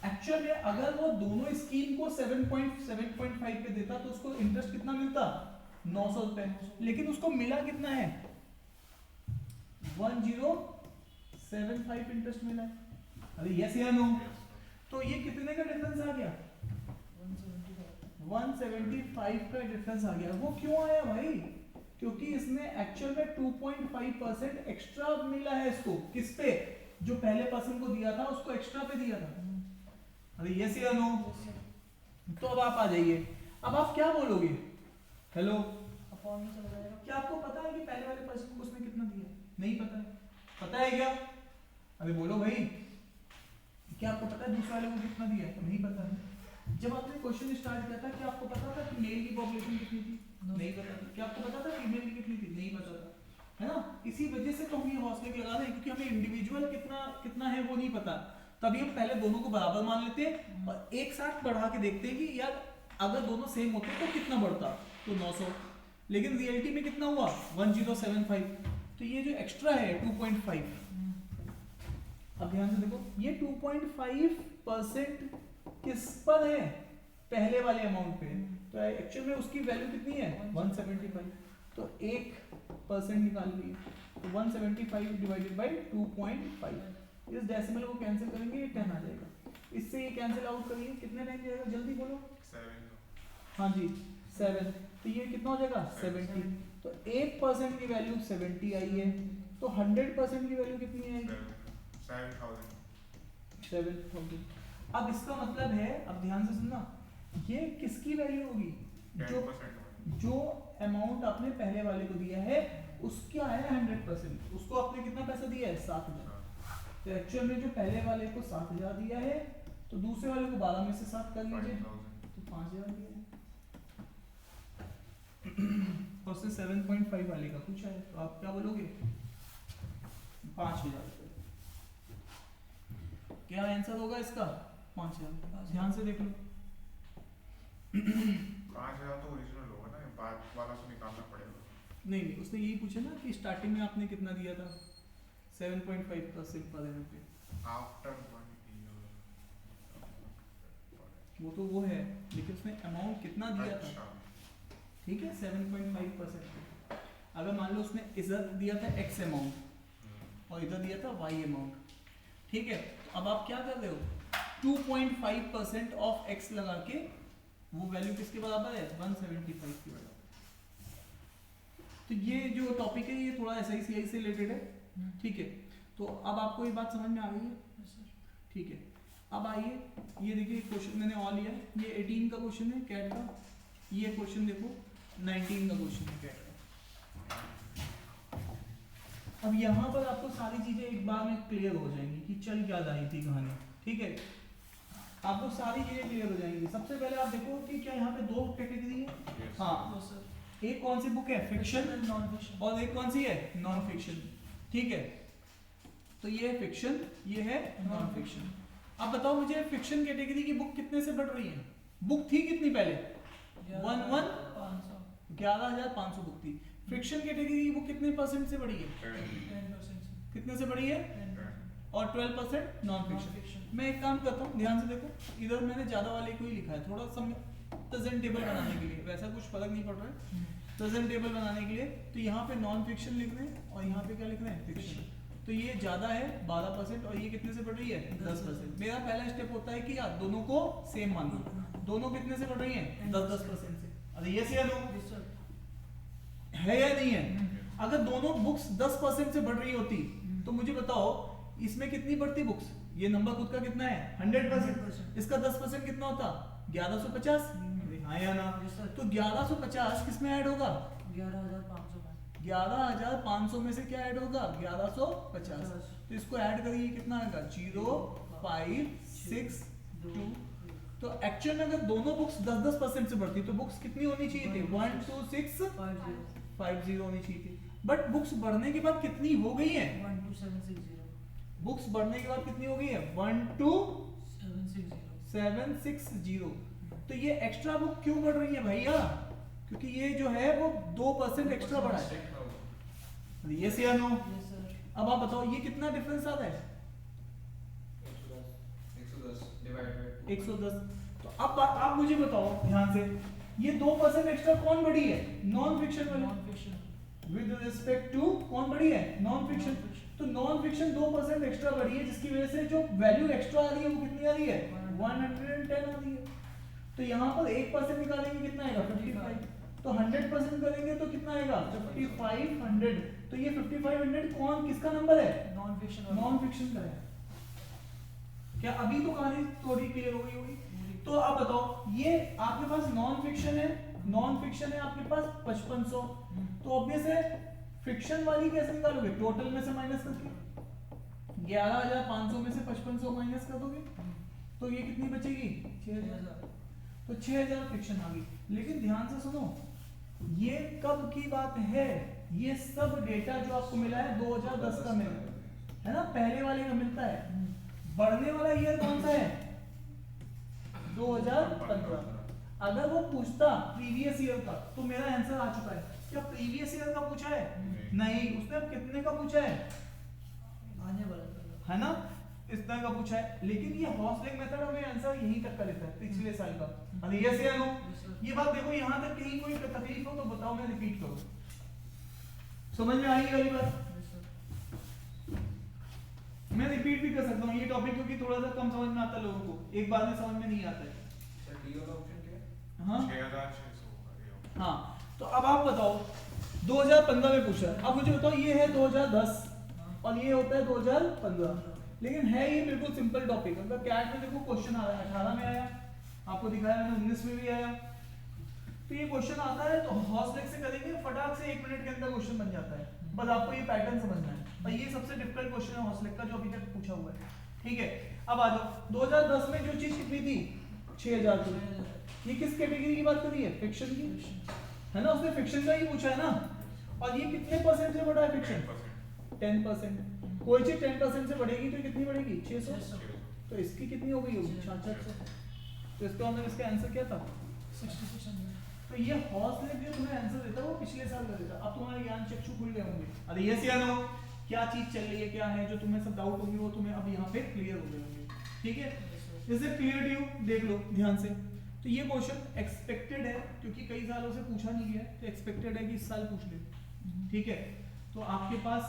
एक्चुअल में अगर वो दोनों स्कीम को 7.5 पे देता तो उसको इंटरेस्ट कितना मिलता 900 रुपए, लेकिन उसको मिला कितना है 1075 इंटरेस्ट मिला है। अरे यस या नो, तो ये कितने का डिफरेंस आ गया 175 का डिफरेंस आ गया। वो क्यों आया भाई, क्योंकि इसने एक्चुअल में 2.5% एक्स्ट्रा मिला है इसको, किस पे जो पहले पर्सन को दिया था उसको एक्स्ट्रा पे दिया था। अरे यस या नो, तो अब आप आ जाइए, अब आप क्या बोलोगे हेलो अपॉन में चला जाएगा। क्या आपको पता है कि पहले वाले पर्सन को उसने कितना दिया, नहीं पता है, पता है क्या, अरे बोलो भाई, क्या आपको पता है दूसरे वाले को कितना दिया है, नहीं पता है। जब आपने क्वेश्चन स्टार्ट किया था क्या आपको पता था कि मेल की पॉपुलेशन कितनी थी, नहीं पता था। क्या आपको पता था फीमेल की कितनी थी, नहीं पता था, है ना। इसी वजह से तो हम ये हौसले लगा रहे हैं, क्योंकि हमें इंडिविजुअल कितना है वो नहीं पता, तभी हम पहले दोनों को बराबर मान लेते हैं और एक साथ बढ़ा के देखते हैं कि यार अगर दोनों सेम होते तो कितना बढ़ता, तो 900, लेकिन रियलिटी में कितना हुआ 1075, तो ये जो एक्स्ट्रा है 2.5। अब ध्यान से देखो ये 2.5% किस पर है, पहले वाले अमाउंट पे, तो एक्चुअल में उसकी वैल्यू कितनी है 175, तो 1% निकाल लिए, तो 175 डिवाइडेड बाई 2.5, इस डेसिमल को कैंसिल करेंगे ये 10 आ जाएगा, इससे ये कैंसिल आउट करेंगे कितने टाइम जाएगा जल्दी बोलो 7 हाँ जी 7, तो ये कितना हो जाएगा 70। तो 1% की वैल्यू 70 आई है, तो 100% की वैल्यू कितनी आएगी 7000। अब इसका मतलब है, अब ध्यान से सुनना, ये किसकी वैल्यू होगी, जो अमाउंट आपने पहले वाले को दिया है उसका है 100%, उसको आपने कितना पैसा दिया है 7000। तो एक्चुअल में जो पहले वाले को 7000 दिया है, तो दूसरे वाले को 12 में से 7 कर लीजिए, तो 5000 दिया है। और उसने 7.5 वाले का पूछा है, तो आप क्या बोलोगे 5000 रुपये। क्या आंसर होगा इसका 5000। ध्यान से देख लो 5000 तो ओरिजिनल होगा ना, बाद वाला से निकालना पड़ेगा। नहीं नहीं, उसने यही पूछा ना कि स्टार्टिंग में आपने कितना दिया था 7.5 का सिंपल है पे। आफ्टर 1 ईयर वो तो वो है, लेकिन उसने अमाउंट कितना दिया था, अच्छा ठीक है 7.5%। अगर मान लो उसने इधर दिया था x अमाउंट और इधर दिया था y अमाउंट, ठीक है, तो अब आप क्या कर रहे हो 2.5% ऑफ x लगा के वो वैल्यू किसके बराबर है 175 के बराबर। तो ये जो टॉपिक है ये थोड़ा SICI से रिलेटेड है, ठीक है। तो अब आपको ये बात समझ में आ गई है, ठीक है। अब आइए ये देखिए क्वेश्चन मैंने और लिया, ये 18 का क्वेश्चन है कैट का, ये क्वेश्चन देखो 19 का क्वेश्चन है कैट का। अब यहाँ पर आपको सारी चीजें एक बार में क्लियर हो जाएंगी कि चल क्या रही थी कहानी, ठीक है। आपको सारी चीजें क्लियर हो जाएंगी। सबसे पहले आप देखो कि क्या यहाँ पे दो कैटेगरी है, हाँ, एक कौन सी बुक है फिक्शन नॉन फिक्शन, और एक कौन सी है नॉन फिक्शन, ठीक है। तो ये है फिक्शन, ये है नॉन फिक्शन। अब बताओ मुझे फिक्शन कैटेगरी की बुक कितने से बढ़ रही है, बुक थी कितनी पहले 11,500 बुक थी। फिक्शन कैटेगरी की बुक कितने परसेंट से बढ़ी है 10% कितने से बढ़ी है 10%। और 12% नॉन फिक्शन। मैं एक काम करता हूँ, ध्यान से देखो, इधर मैंने ज्यादा वाले को ही लिखा है थोड़ा सा प्रेजेंटेबल बनाने के लिए, वैसा कुछ फर्क नहीं पड़ रहा है, प्रेजेंटेबल बनाने के लिए। तो यहाँ पे नॉन फिक्शन लिख रहे हैं और यहाँ पे क्या लिख रहे हैं फिक्शन। तो ये ज्यादा है 12% और ये कितने से बढ़ रही है 10%। मेरा पहला स्टेप होता है कि यार दोनों को सेम मान लो, दोनों कितने से बढ़ रही हैं 10% से। अरे ये या नो है या नहीं है। अगर दोनों बुक्स 10% से बढ़ रही होती तो मुझे बताओ इसमें कितनी बढ़ती बुक्स, ये नंबर खुद का कितना है 100%, इसका 10% कितना होता 1150, हाँ या ना। तो 1150 किस में ऐड होगा 11,500 में से क्या ऐड होगा 1150। तो इसको ऐड करिए कितना आएगा 0,562। तो एक्चुअल में अगर दोनों बुक्स 10% से बढ़ती तो बुक्स कितनी होनी चाहिए थी 12650 होनी चाहिए थी। बट बुक्स बढ़ने के बाद कितनी हो गई है 12760, बुक्स बढ़ने के बाद कितनी हो गई है 12760। तो ये एक्स्ट्रा बुक क्यों बढ़ रही है भैया, क्योंकि ये जो है वो 2% एक्स्ट्रा बढ़ा है। ये से या नो। अब आप बताओ ये कितना डिफरेंस आता है 110। तो अब आप मुझे बताओ ध्यान से, ये 2% एक्स्ट्रा कौन बढ़ी है नॉन फिक्शन वाली, विद रिस्पेक्ट टू कौन बढ़ी है नॉन फिक्शन। तो नॉन फिक्शन 2% एक्स्ट्रा बढ़ी है, जिसकी वजह से जो वैल्यू एक्स्ट्रा आ रही है वो कितनी आ रही है 110 आ रही है। तो यहाँ पर 1% निकालेंगे कितना आएगा 55। तो 100% करेंगे तो कितना आएगा 5500। तो ये 5500 कौन किसका नंबर है नॉन फिक्शन का है। क्या अभी तो कहानी थोड़ी क्लियर हो गई होगी। तो आप बताओ ये आपके पास नॉन फिक्शन है आपके पास 5500। तो ऑब्वियस है फिक्शन वाली कैसे निकालोगे टोटल में से माइनस करके 11,500 में से 5500 माइनस कर दोगे तो ये कितनी बचेगी 6000। तो 6000 फिक्शन आ गई। लेकिन ध्यान से सुनो, ये कब की बात है, ये सब डेटा जो आपको मिला है 2010 का मिला है ना, पहले वाले का मिलता है। बढ़ने वाला ईयर कौन सा है 2015। अगर वो पूछता प्रीवियस ईयर का तो मेरा आंसर आ चुका है। क्या प्रीवियस ईयर का पूछा है नहीं, उसने अब कितने का पूछा है आने वाला है ना, इतना का पूछा है। लेकिन ये हॉस्टलिंग मेथड हमें आंसर यहीं तक का देता है पिछले साल का। अरे यस या नो। ये बात देखो यहाँ तक कहीं कोई तकलीफ हो तो बताओ, मैं रिपीट करूँ, समझ में आई वाली बात। मैं रिपीट भी कर सकता हूँ ये टॉपिक क्योंकि थोड़ा सा कम समझ में आता है लोगों को, एक बार में समझ में नहीं आता है। हाँ 6600 हाँ, तो अब आप बताओ 2015 में पूछा है, अब मुझे बताओ ये है 2010 और ये होता है 2015, लेकिन है ये बिल्कुल सिंपल टॉपिक। अगर कैट में देखो क्वेश्चन आ रहा है 18 में आया, आपको दिखाया मैंने 19 में भी आया, तो ये क्वेश्चन आता है तो हौसले से करेंगे, फटाक से 1 मिनट के अंदर क्वेश्चन बन जाता है। बस आपको ये पैटर्न समझना है, और ये सबसे डिफिकल्ट क्वेश्चन है हौसले का जो अभी तक पूछा हुआ है। ठीक है, अब आ जाओ 2010 में जो चीज कितनी थी 6000 की, ये किस कैटेगरी की बात कर रही है, फिक्शन की, है ना, उसने फिक्शन का ही पूछा है ना, और ये कितने परसेंट से बढ़ा है फिक्शन, 10%। कोई चीज 10% से बढ़ेगी तो कितनी बढ़ेगी 600, तो इसकी कितनी हो गई होगी 6600, तो इसका मतलब इसका आंसर क्या था 6600। तो ये हौसले जो तुम्हें आंसर देता है वो पिछले साल का देता। अब तुम्हारे ज्ञान चक्षु खुल गए होंगे, अरे यस या नो, क्या चीज चल रही है, क्या है, जो तुम्हें सब डाउट होंगे वो तुम्हें अब यहाँ पे क्लियर हो गए होंगे। ठीक है, जैसे क्लियर टू यू, देख लो ध्यान से। तो ये क्वेश्चन एक्सपेक्टेड है क्योंकि कई सालों से पूछा नहीं गया, तो एक्सपेक्टेड है कि इस साल पूछ ले। ठीक है, तो आपके पास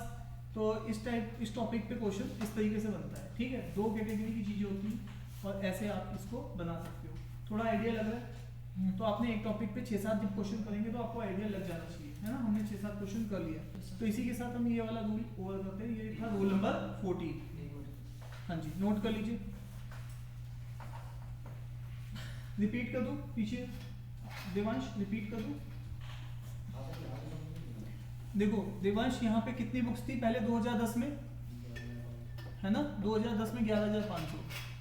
तो इस टॉपिक पे क्वेश्चन इस तरीके से बनता है। ठीक है, 2 कैटेगरी की चीजें होती हैं और ऐसे आप इसको बना सकते हो। थोड़ा आइडिया लग रहा है, तो आपने एक टॉपिक पे 6-7 जब क्वेश्चन करेंगे तो आपको आइडिया लग जाना चाहिए, है ना। हमने 6-7 क्वेश्चन कर लिया, तो इसी के साथ हम ये वाला रूल ओवर करते हैं। ये था रूल नंबर 14। हाँ जी, नोट कर लीजिए, रिपीट कर दूं पीछे, देवांश रिपीट कर दूं। देखो देवांश, यहाँ पे कितनी बुक्स थी पहले 2010 में, है ना, 2010 में 11500।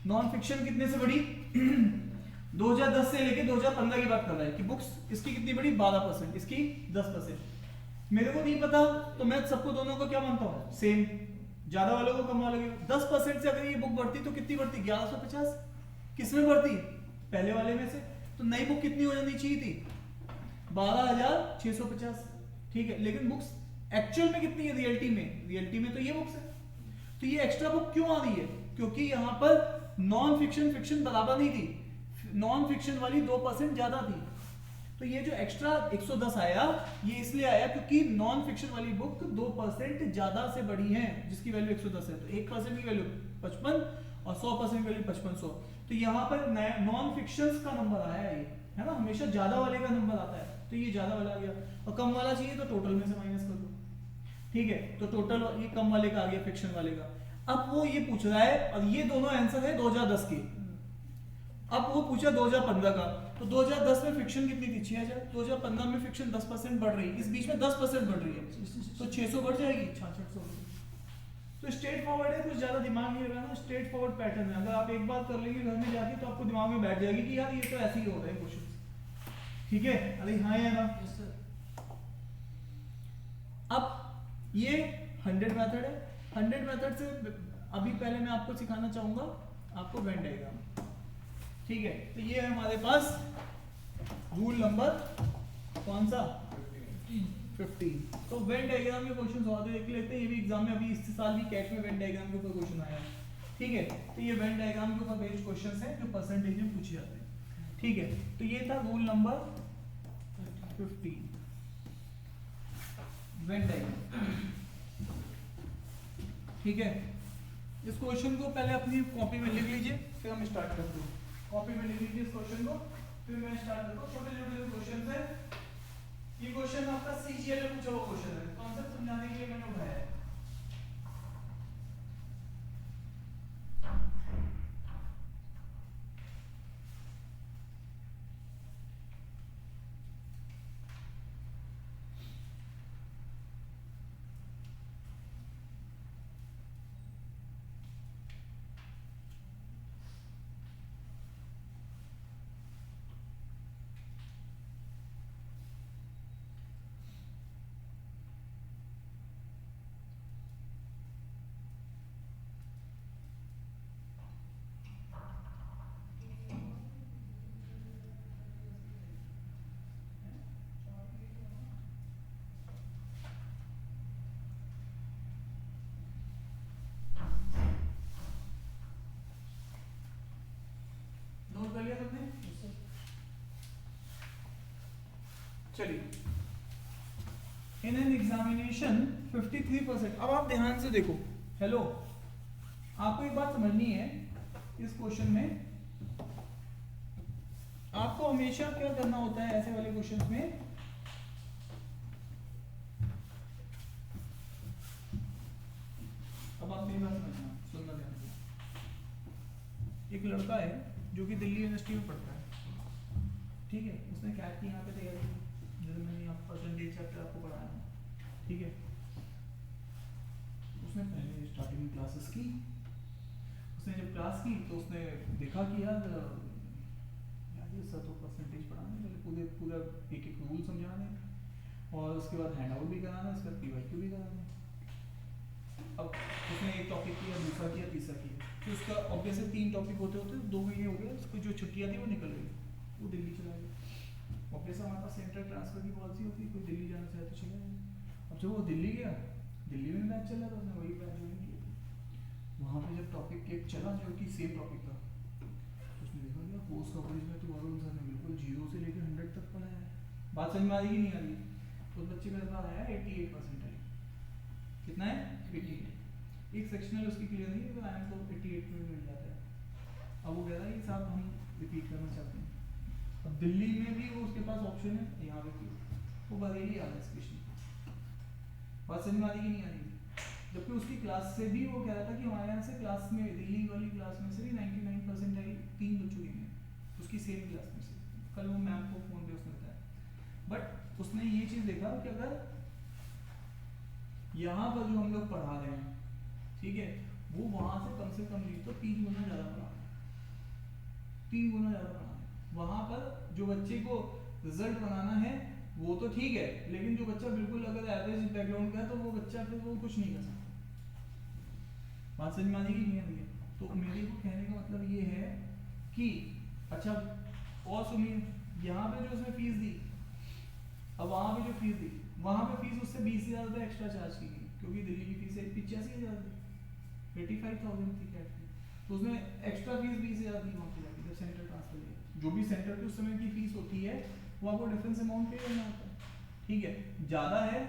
नॉन फिक्शन कितने से बढ़ी 2010 से लेके 2015 की बात कर रहा है कि बुक्स इसकी कितनी बढ़ी 12%, इसकी 10%। मेरे को नहीं पता तो मैं सबको दोनों को क्या मानता हूँ सेम, ज्यादा वालों को कम वालों को। 10% से अगर ये बुक बढ़ती तो कितनी बढ़ती 1150, किसमें बढ़ती पहले वाले में से। तो नई बुक कितनी हो जानी चाहिए थी 12650। ठीक है, लेकिन बुक्स एक्चुअल में कितनी है रियलिटी में तो ये बुक्स है। तो ये एक्स्ट्रा बुक क्यों आ रही है, क्योंकि यहाँ पर नॉन फिक्शन फिक्शन बराबर नहीं थी, नॉन फिक्शन वाली 2% ज्यादा थी। तो ये जो एक्स्ट्रा 110 आया ये इसलिए आया क्योंकि नॉन फिक्शन वाली बुक 2% ज्यादा से बढ़ी है, जिसकी वैल्यू 110 है। तो 1% की वैल्यू 55 और 100% की वैल्यू 5500। तो यहाँ पर नॉन फिक्शन का नंबर आया ये, है ना, हमेशा ज्यादा वाले का नंबर आता है, तो ये ज्यादा वाला आ गया। और कम वाला चाहिए तो टोटल में से माइनस कर दो। ठीक है, तो टोटल ये कम वाले का आ गया फिक्शन वाले का। अब वो ये पूछ रहा है, और ये दोनों आंसर है 2010 के। अब वो पूछा 2015 का, तो 2010 में फिक्शन कितनी थी 6000, 2015 में फिक्शन 10% बढ़ रही है, इस बीच में 10% बढ़ रही है, तो 600 बढ़ जाएगी 6600। तो स्ट्रेट फॉरवर्ड है, कुछ ज्यादा दिमाग नहीं लगाना, स्ट्रेट फॉरवर्ड पैटर्न है। अगर आप एक बार कर लेंगे घर में जाके तो आपको दिमाग में बैठ जाएगी कि यार ये तो ऐसे ही हो रहा है क्वेश्चन। ठीक है, अरे हाँ या ना। अब ये 100 मेथड है, 100 मेथड से अभी पहले मैं आपको सिखाना चाहूंगा आपको वेन डायग्राम। ठीक है, तो ये है हमारे पास रूल नंबर कौन सा 15। तो वेन डायग्राम के क्वेश्चन और देख लेते हैं, ये भी एग्जाम में अभी इस साल भी कैट में वेन डायग्राम के ऊपर क्वेश्चन आया है। ठीक है, तो ये वेन डायग्राम के ऊपर बेस्ड क्वेश्चंस हैं जो परसेंटेज में पूछे जाते हैं। ठीक है, तो ये था रूल नंबर 15 वेन डायग्राम। ठीक है, इस क्वेश्चन को पहले अपनी कॉपी में लिख लीजिए, फिर हम स्टार्ट करते हैं। कॉपी में लिख लीजिए इस क्वेश्चन को, फिर मैं स्टार्ट करता हूँ। छोटे छोटे क्वेश्चन है, ये क्वेश्चन आपका सीजीएल में पूछा हुआ क्वेश्चन है, कॉन्सेप्ट समझाने के लिए मैंने उठाया है। नोट कर लिया तुमने? चलिए, इन एन एग्जामिनेशन 53%। अब आप ध्यान से देखो, हेलो, आपको एक बात समझनी है इस क्वेश्चन में आपको हमेशा क्या करना होता है ऐसे वाले क्वेश्चंस में, अब आप मेरी बात समझना, सुनना ध्यान से। एक लड़का है जो कि दिल्ली यूनिवर्सिटी में पढ़ता है, ठीक है, उसने कैट की यहाँ पे तैयारी की, जैसे मैंने यहाँ परसेंटेज चैप्टर आपको पढ़ाया, ठीक है। उसने पहले स्टार्टिंग में क्लासेस की, उसने जब क्लास की तो उसने देखा कि यार ये सर तो परसेंटेज पढ़ाने पहले पूरा एक एक रूल समझाने, और उसके बाद हैंड आउट भी कराना, उसके बाद पीवाईक्यू भी कराना। अब उसने एक टॉपिक किया, दूसरा किया, तीसरा किया, तो उसका ऑब्वियसली 3 टॉपिक होते होते 2 महीने हो गए, उसको जो छुट्टियां थी वो निकल गई, वो दिल्ली चला गया। ऑब्वियसली हमारे पास सेंट्रल ट्रांसफर की पॉलिसी होती है, कोई दिल्ली जाना चाहे तो चला जाए। अब जब वो दिल्ली गया, दिल्ली में बैच चला था, उसने वही बैच ज्वाइन किया। वहाँ पे जब टॉपिक एक चला जो कि सेम टॉपिक था, उसने देखा क्या कोर्स कवरेज में तो वरुण सर ने बिल्कुल 0 से लेकर 100 तक पढ़ाया है। बात समझ में आ रही कि नहीं आ रही? उस बच्चे का पास आया 88%। कितना है? 88। एक सेक्शनल उसकी क्लियर नहीं है, तो आईएम को 88 में मिल जाता है। अब वो कह रहा है ये साहब हम रिपीट करना चाहते हैं। अब दिल्ली में भी वो उसके पास ऑप्शन है, यहाँ पे क्यों, वो बरेली आ रहा है स्पेशली। बात समझ में आ रही कि नहीं आ रही? जबकि उसकी क्लास से भी वो कह रहा था कि हमारे यहाँ से क्लास में, दिल्ली वाली क्लास में से भी 99% 3 बच्चों की में, उसकी सेम क्लास में से। कल वो मैम को फोन पे उसने बताया। बट उसने ये चीज़ देखा कि अगर यहाँ पर जो हम लोग पढ़ा रहे हैं, ठीक है, वो वहाँ से कम नहीं तो 3 गुना ज़्यादा पढ़ा रहे हैं, 3 गुना ज़्यादा पढ़ा रहे हैं। वहाँ पर जो बच्चे को रिजल्ट बनाना है वो तो ठीक है, लेकिन जो बच्चा बिल्कुल अगर एवरेज बैकग्राउंड का है तो वो बच्चा फिर वो कुछ नहीं कर सकता। बात समझ में आ रही नहीं आ रही है? तो मेरे को कहने का मतलब ये है कि अच्छा, और सुनिए, यहाँ पे जो उसने फीस दी, अब वहाँ पे जो फीस दी, वहाँ पे फीस उससे 20,000 रुपये एक्स्ट्रा चार्ज की गई, क्योंकि दिल्ली की फीस 85,000 थी, 85,000 थी कैट की, तो उसने एक्स्ट्रा फीस 20,000 दी वहाँ पे जाके जब सेंटर ट्रांसफर लिया। जो भी सेंटर पे उस समय की फीस होती है वो आपको डिफरेंस अमाउंट पे करना होता है, ठीक है, ज़्यादा है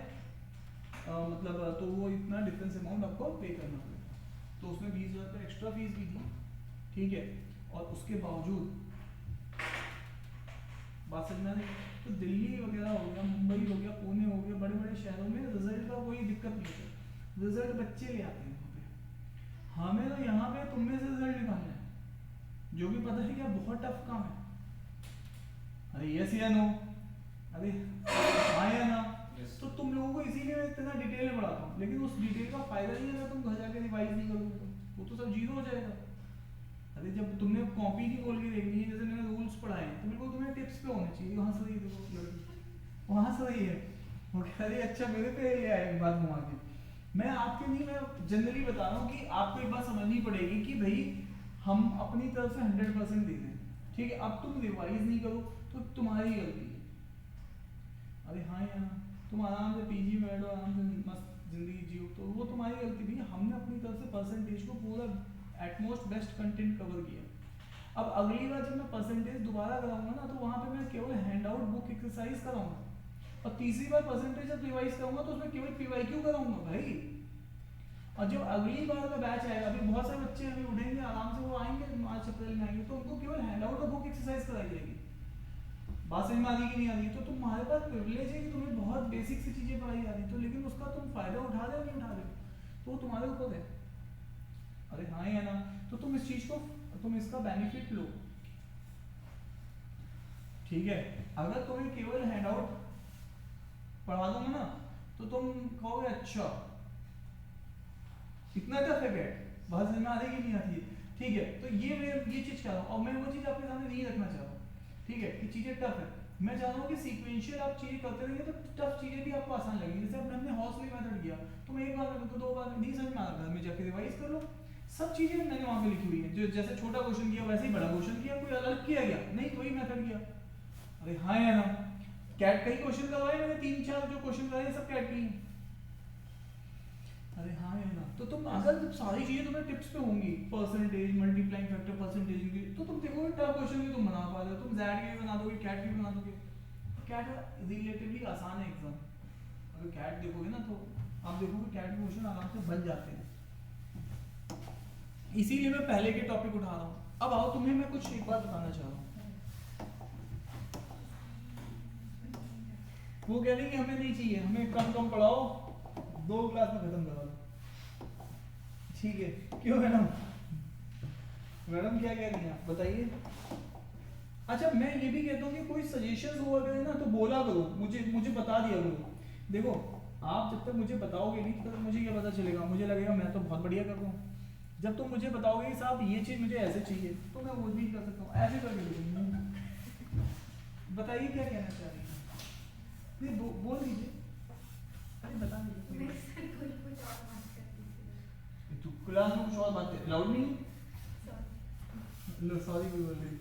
मतलब तो वो इतना डिफरेंस अमाउंट आपको पे करना पड़ेगा। तो उसने 20,000 रुपये एक्स्ट्रा फीस भी दी, ठीक है, और उसके बावजूद बात समझ में, तो दिल्ली वगैरह हो गया, मुंबई हो गया, पुणे हो गया, बड़े बड़े शहरों में रिजल्ट का कोई दिक्कत नहीं है, रिजल्ट बच्चे ले आते हैं वहाँ पे। हमें तो यहाँ पे तुम में से रिजल्ट निकालना है, जो भी पता है क्या बहुत टफ काम है। अरे यस या नो? अरे हाँ या ना? तो तुम लोगों को इसीलिए मैं इतना डिटेल में पढ़ाता हूँ, लेकिन उस डिटेल का फायदा नहीं है अगर तुम घर जाके रिवाइज नहीं करोगे तो वो तो सब 0 हो जाएगा। अरे जब तुमने कॉपी की बोल के देखनी है, जैसे मैंने रूल्स पढ़ाए हैं, तो बिल्कुल तुम्हें टिप्स पे होने चाहिए। वहाँ से देखो लड़की वहाँ से रही है, वो कह रही अच्छा मेरे पे ये आए बात घुमा के। मैं आपके नहीं, मैं जनरली बता रहा हूँ कि आपको एक बात समझनी पड़ेगी कि भाई हम अपनी तरफ से 100% दे दें, ठीक है। अब तुम रिवाइज नहीं करो तो तुम्हारी गलती है। अरे हाँ यार, तुम आराम से पीजी में बैठो, आराम से मस्त जिंदगी जियो, तो वो तुम्हारी गलती नहीं है। हमने अपनी तरफ से परसेंटेज को पूरा एटमोस्ट बेस्ट कंटेंट कवर किया। अब अगली बार जब मैं परसेंटेज दोबारा कराऊंगा ना, तो वहाँ पे मैं केवल हैंड आउट बुक एक्सरसाइज कराऊंगा, और तीसरी बार परसेंटेज जब रिवाइज करूंगा तो उसमें केवल पीवाईक्यू कराऊंगा भाई। और जब अगली बार का बैच आएगा, अभी बहुत सारे बच्चे अभी उठेंगे आराम से, वो आएंगे मार्च अप्रैल में आएंगे, तो उनको केवल हैंड आउट और बुक एक्सरसाइज कराई जाएगी। बात समझ में आ रही कि नहीं आ रही? तो तुम्हारे पास प्रिविलेज है कि तुम्हें बहुत बेसिक सी चीजें पढ़ाई जा रही, तो लेकिन उसका तुम फायदा उठा रहे हो नहीं उठा रहे हो, तो वो तुम्हारे ऊपर है। अरे हाँ या ना? तो तुम इस चीज को, तुम इसका बेनिफिट लो, ठीक है। अगर तुम्हें केवल हैंड आउट पढ़ा दूंगा ना, तो तुम कहोगे अच्छा इतना टफ है कैट, बात समझ में आ रही कि नहीं आती है? ठीक है, तो ये मैं ये चीज चाह रहा हूँ, और मैं वो चीज आपके सामने नहीं रखना चाह रहा हूँ, ठीक है, कि चीजें टफ है। मैं चाह रहा हूँ कि सीक्वेंशियल आप चीजें करते रहेंगे तो टफ चीजें भी आपको आसान लगेंगी। जैसे अब हमने हॉर्सली मेथड किया, तुम एक बार में तो 2 बार में नहीं समझ में आ रहा, घर में जाके रिवाइज कर लो। सब चीजें मैंने वहां पे लिखी हुई है, जो जैसे छोटा क्वेश्चन किया वैसे ही बड़ा क्वेश्चन किया, कोई अलग किया गया नहीं, कोई मेथड किया। अरे हाँ या ना? कैट का ही क्वेश्चन करवाए मैंने, 3-4 जो क्वेश्चन कराए सब कैट की। अरे हाँ या ना? तो तुम अगर सारी चीजें तुम्हें टिप्स पे होंगी, परसेंटेज, मल्टीप्लाइंग फैक्टर, परसेंटेज की, तो तुम देखोगे टफ क्वेश्चन भी तुम बना पा रहे हो, तुम Z के भी बना दोगे, कैट की भी बना दोगे। कैट रिलेटिवली आसान है एग्जाम, अगर कैट देखोगे ना तो आप देखोगे कैट के क्वेश्चन आराम से बन जाते हैं। इसीलिए मैं पहले के टॉपिक उठा रहा हूँ। अब आओ, तुम्हें मैं कुछ एक बात बताना चाह रहा हूँ। वो कह रही है कि हमें नहीं चाहिए, हमें कम कम पढ़ाओ, 2 क्लास में खत्म करा दो। ठीक है, क्यों मैडम? मैडम क्या कह रही हैं आप बताइए। अच्छा मैं ये भी कहता हूँ कि कोई सजेशन हुआ करे ना तो बोला करो, मुझे बता दिया करो। देखो आप जब तक मुझे बताओगे नहीं तो मुझे क्या पता चलेगा, मुझे लगेगा मैं तो बहुत बढ़िया कर रहा हूँ। जब तुम मुझे बताओगे कि साहब ये चीज़ मुझे ऐसे चाहिए तो मैं वो भी कर सकता हूँ, ऐसे करके देखूंगा। बताइए क्या कहना चाह रही हैं? नहीं बोल दीजिए, अरे बता दीजिए। तो क्लास में कुछ और बात है, लाउड नहीं, सॉरी कोई बोल रही,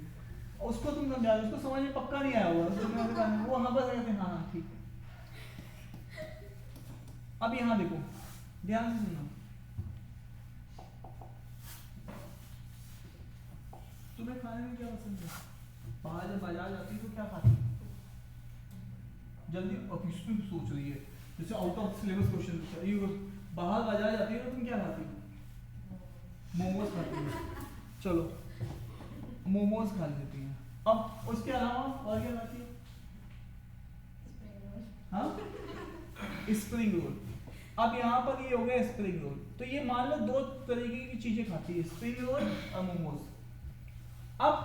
उसको तुम समझा दो, उसको समझ में पक्का नहीं आया हुआ, वो हाँ बस कहते हैं हाँ ठीक है। अब यहाँ देखो, ध्यान से सुनना, तुम्हें खाने में क्या पसंद है? बाहर जब बाजार जाती है तो क्या खाती है? जल्दी अब इसमें भी सोच रही है, जैसे आउट ऑफ सिलेबस क्वेश्चन पूछा, ये बाहर बाजार जाती है तो तुम क्या खाती हो? मोमोज खाती हो, चलो मोमोज खा लेती हैं। अब उसके अलावा और क्या खाती है? हाँ स्प्रिंग रोल। अब यहाँ पर ये हो गया स्प्रिंग रोल, तो ये मान लो 2 तरीके की चीजें खाती है, स्प्रिंग रोल और मोमोज। अब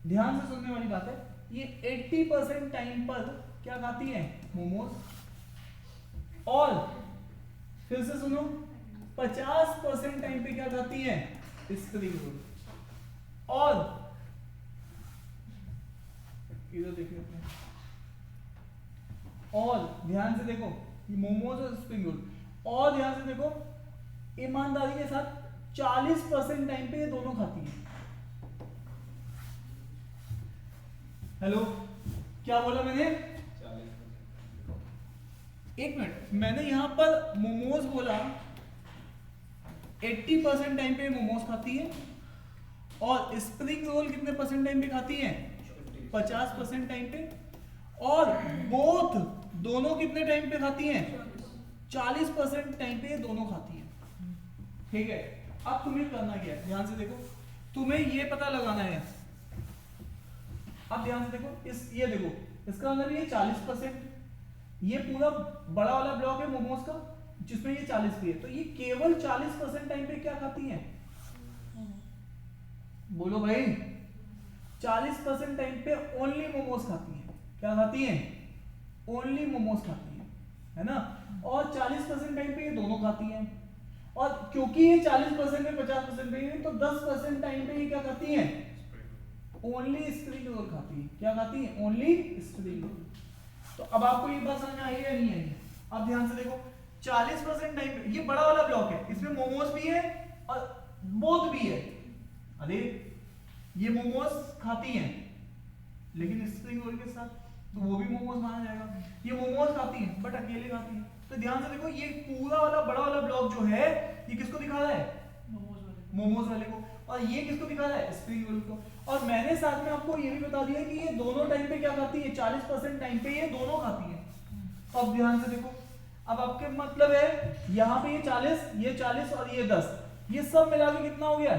ध्यान से सुनने वाली बात है, ये 80% टाइम पर क्या खाती है? मोमोज। और फिर से सुनो, 50% टाइम पे क्या खाती है? Spring roll. और इधर देखिए अपने, और ध्यान से देखो ये मोमोज और स्प्रिंग रोल, और ध्यान से देखो ईमानदारी के साथ 40% टाइम पे ये दोनों खाती है। हेलो क्या बोला मैंने? 1 मिनट, मैंने यहां पर मोमोज बोला, 80% टाइम पे मोमोज खाती है, और स्प्रिंग रोल कितने परसेंट टाइम पे खाती है? 50% टाइम पे। और बोथ दोनों कितने टाइम पे खाती हैं? 40% टाइम पे ये दोनों खाती हैं। ठीक है, अब तुम्हें करना क्या है, ध्यान से देखो, तुम्हें ये पता लगाना है। अब ध्यान से देखो, ये देखो इसका मतलब ये 40%, ये पूरा बड़ा वाला ब्लॉक है मोमोज का जिसमें ये 40 भी है, तो ये केवल 40% टाइम पे क्या खाती हैं? बोलो भाई, 40% टाइम पे ओनली मोमोज खाती हैं। क्या खाती हैं? ओनली मोमोज खाती हैं, है ना। और 40% टाइम पे ये दोनों खाती हैं, और क्योंकि ये 40% में 50% पे है, तो 10% टाइम पे ये क्या खाती हैं? ओनली स्प्रिंग रोल खाती है। क्या खाती है? Only spring roll. तो अब आपको ये बात समझ में आई है या नहीं आई? अब ध्यान से देखो, 40% टाइम पे ये बड़ा वाला ब्लॉक है, इसमें मोमोज भी है और बोथ भी है। अरे ये मोमोज खाती हैं लेकिन स्प्रिंग रोल के साथ, तो वो भी मोमोज माना जाएगा। ये मोमोज खाती हैं बट अकेले खाती हैं। तो ध्यान से देखो, ये पूरा वाला बड़ा वाला ब्लॉक जो है ये किसको दिखा रहा है? मोमोज वाले को। और ये किसको दिखा रहा है? स्प्रिंग रोल को। और मैंने साथ में आपको ये भी बता दिया कि ये दोनों टाइम पे क्या खाती है? 40% टाइम पे ये दोनों खाती है। अब ध्यान से देखो, अब आपके मतलब है यहाँ पे ये 40 और ये 10, ये सब मिला के कितना हो गया?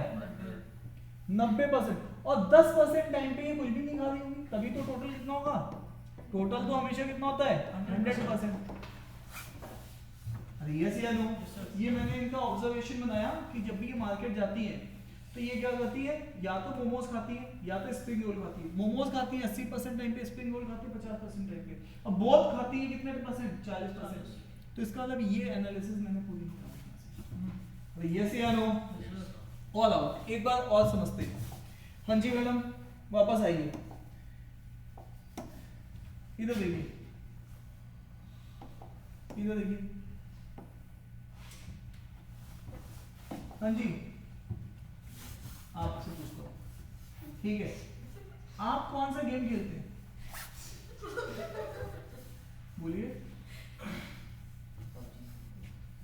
90%। और 10% टाइम पे ये कुछ भी नहीं खा रही होगी, तभी तो टोटल कितना होगा? टोटल तो हमेशा कितना होता है? 100%। अरे यस या नो? ये मैंने इनका ऑब्जर्वेशन बनाया कि जब भी ये मार्केट जाती है तो ये क्या करती है? या तो मोमोज खाती है या तो स्प्रिंग रोल खाती है। मोमोज खाती है 80% टाइम पे, स्प्रिंग रोल खाती है 50% टाइम पे। अब बोथ खाती है कितने परसेंट? 40%। तो इसका मतलब ये एनालिसिस मैंने पूरी किया। यस या नो? All out. एक बार और समझते हैं। हाँ जी मैडम, वापस आइए, इधर देखिए, इधर देखिए। हाँ जी, आपसे पूछता हूँ, ठीक है, आप कौन सा गेम खेलते हैं? बोलिए।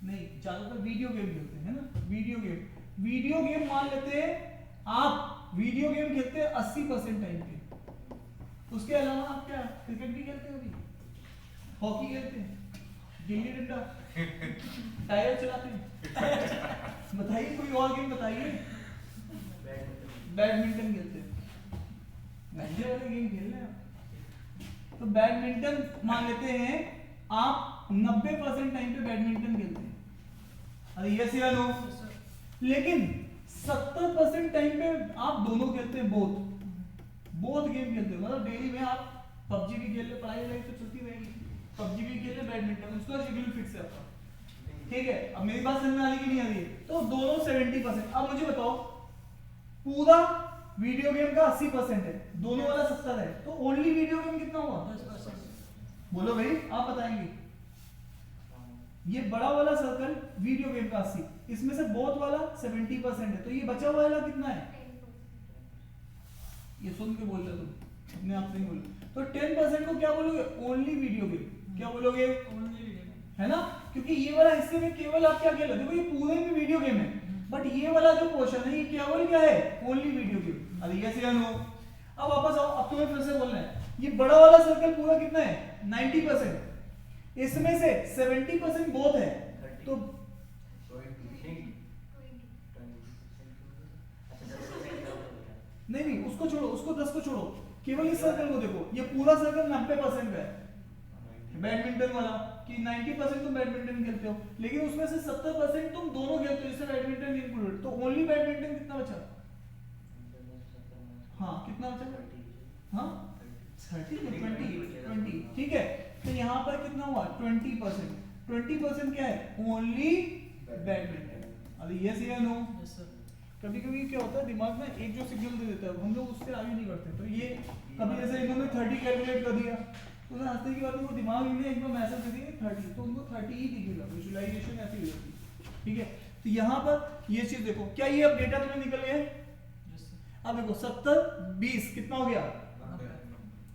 नहीं, ज्यादातर वीडियो गेम खेलते हैं, है ना? वीडियो गेम मान लेते हैं आप वीडियो गेम खेलते हैं 80% टाइम पे। उसके अलावा आप क्या क्रिकेट भी खेलते हो? हॉकी खेलते हैं, गिल्ली डंडा, टायर चलाते हैं? बताइए कोई और गेम बताइए। बैडमिंटन खेलते हैं, महंगे वाले गेम खेल रहे हैं आप। तो बैडमिंटन मान लेते हैं आप 90% टाइम पे बैडमिंटन खेलते हैं, अरे यस या नो? Yes, sir. लेकिन 70% टाइम पे आप दोनों खेलते हैं, बोथ गेम खेलते हैं, मतलब डेली में आप पबजी भी खेल ले, पढ़ाई लाइफ तो चलती रहेगी, पबजी भी खेल ले, बैडमिंटन, उसका शेड्यूल फिक्स है आपका, ठीक है? अब मेरी बात समझ में आ रही कि नहीं आ रही है? तो दोनों 70%। अब मुझे बताओ पूरा वीडियो गेम का 80% है, दोनों वाला 70 है, तो ओनली वीडियो गेम कितना हुआ? 10%. बोलो भाई, आप बताएंगे। ये बड़ा वाला सर्कल वीडियो गेम का 80, इसमें से बोथ वाला 70% है, तो ये बचा हुआ वाला कितना है? ये सुन के बोल रहे तुम, अपने आप से नहीं बोलो। तो 10% को क्या बोलोगे? Only video game. क्या बोलोगे? Only video. है ना? क्योंकि ये वाला हिस्से में केवल आप क्या खेलो, देखो ये पूरे में वीडियो गेम है, बट ये वाला जो पोर्शन है ये केवल क्या है? Only video game. अरे यस या नो? अब वापस आओ, अब तुम्हें फिर से बोलना है, ये बड़ा वाला सर्कल पूरा कितना है? 90%, इसमें से 70% बोथ है, तो नहीं उसको छोड़ो, उसको 10 को छोड़ो, केवल इस सर्कल को देखो, ये पूरा सर्कल 90% का है बैडमिंटन वाला, कि 90% तुम बैडमिंटन खेलते हो, लेकिन उसमें से 70% तुम दोनों खेलते हो, इससे बैडमिंटन इंक्लूडेड, तो ओनली बैडमिंटन कितना बचा? हाँ कितना बचा? हाँ 20, ठीक है? तो यहाँ पर कितना हुआ? 20%। 20% क्या है? Only badminton. अरे यस या नो? Yes, sir. कभी कभी क्या होता है, दिमाग में एक जो सिग्नल दे देता है हम लोग उससे आगे नहीं बढ़ते, तो ये कभी जैसे इन्होंने 30 कैलकुलेट कर दिया, तो उन्हें हंसने की बात नहीं, वो दिमाग में एक बार मैसेज दे दिए 30, तो उनको 30 ही दिखेगा, विजुअलाइजेशन ऐसी हो जाती है, ठीक है? तो यहाँ पर ये चीज देखो, क्या ये अब डेटा तुम्हें निकल गया? Yes, sir. अब देखो 70 20 कितना हो गया,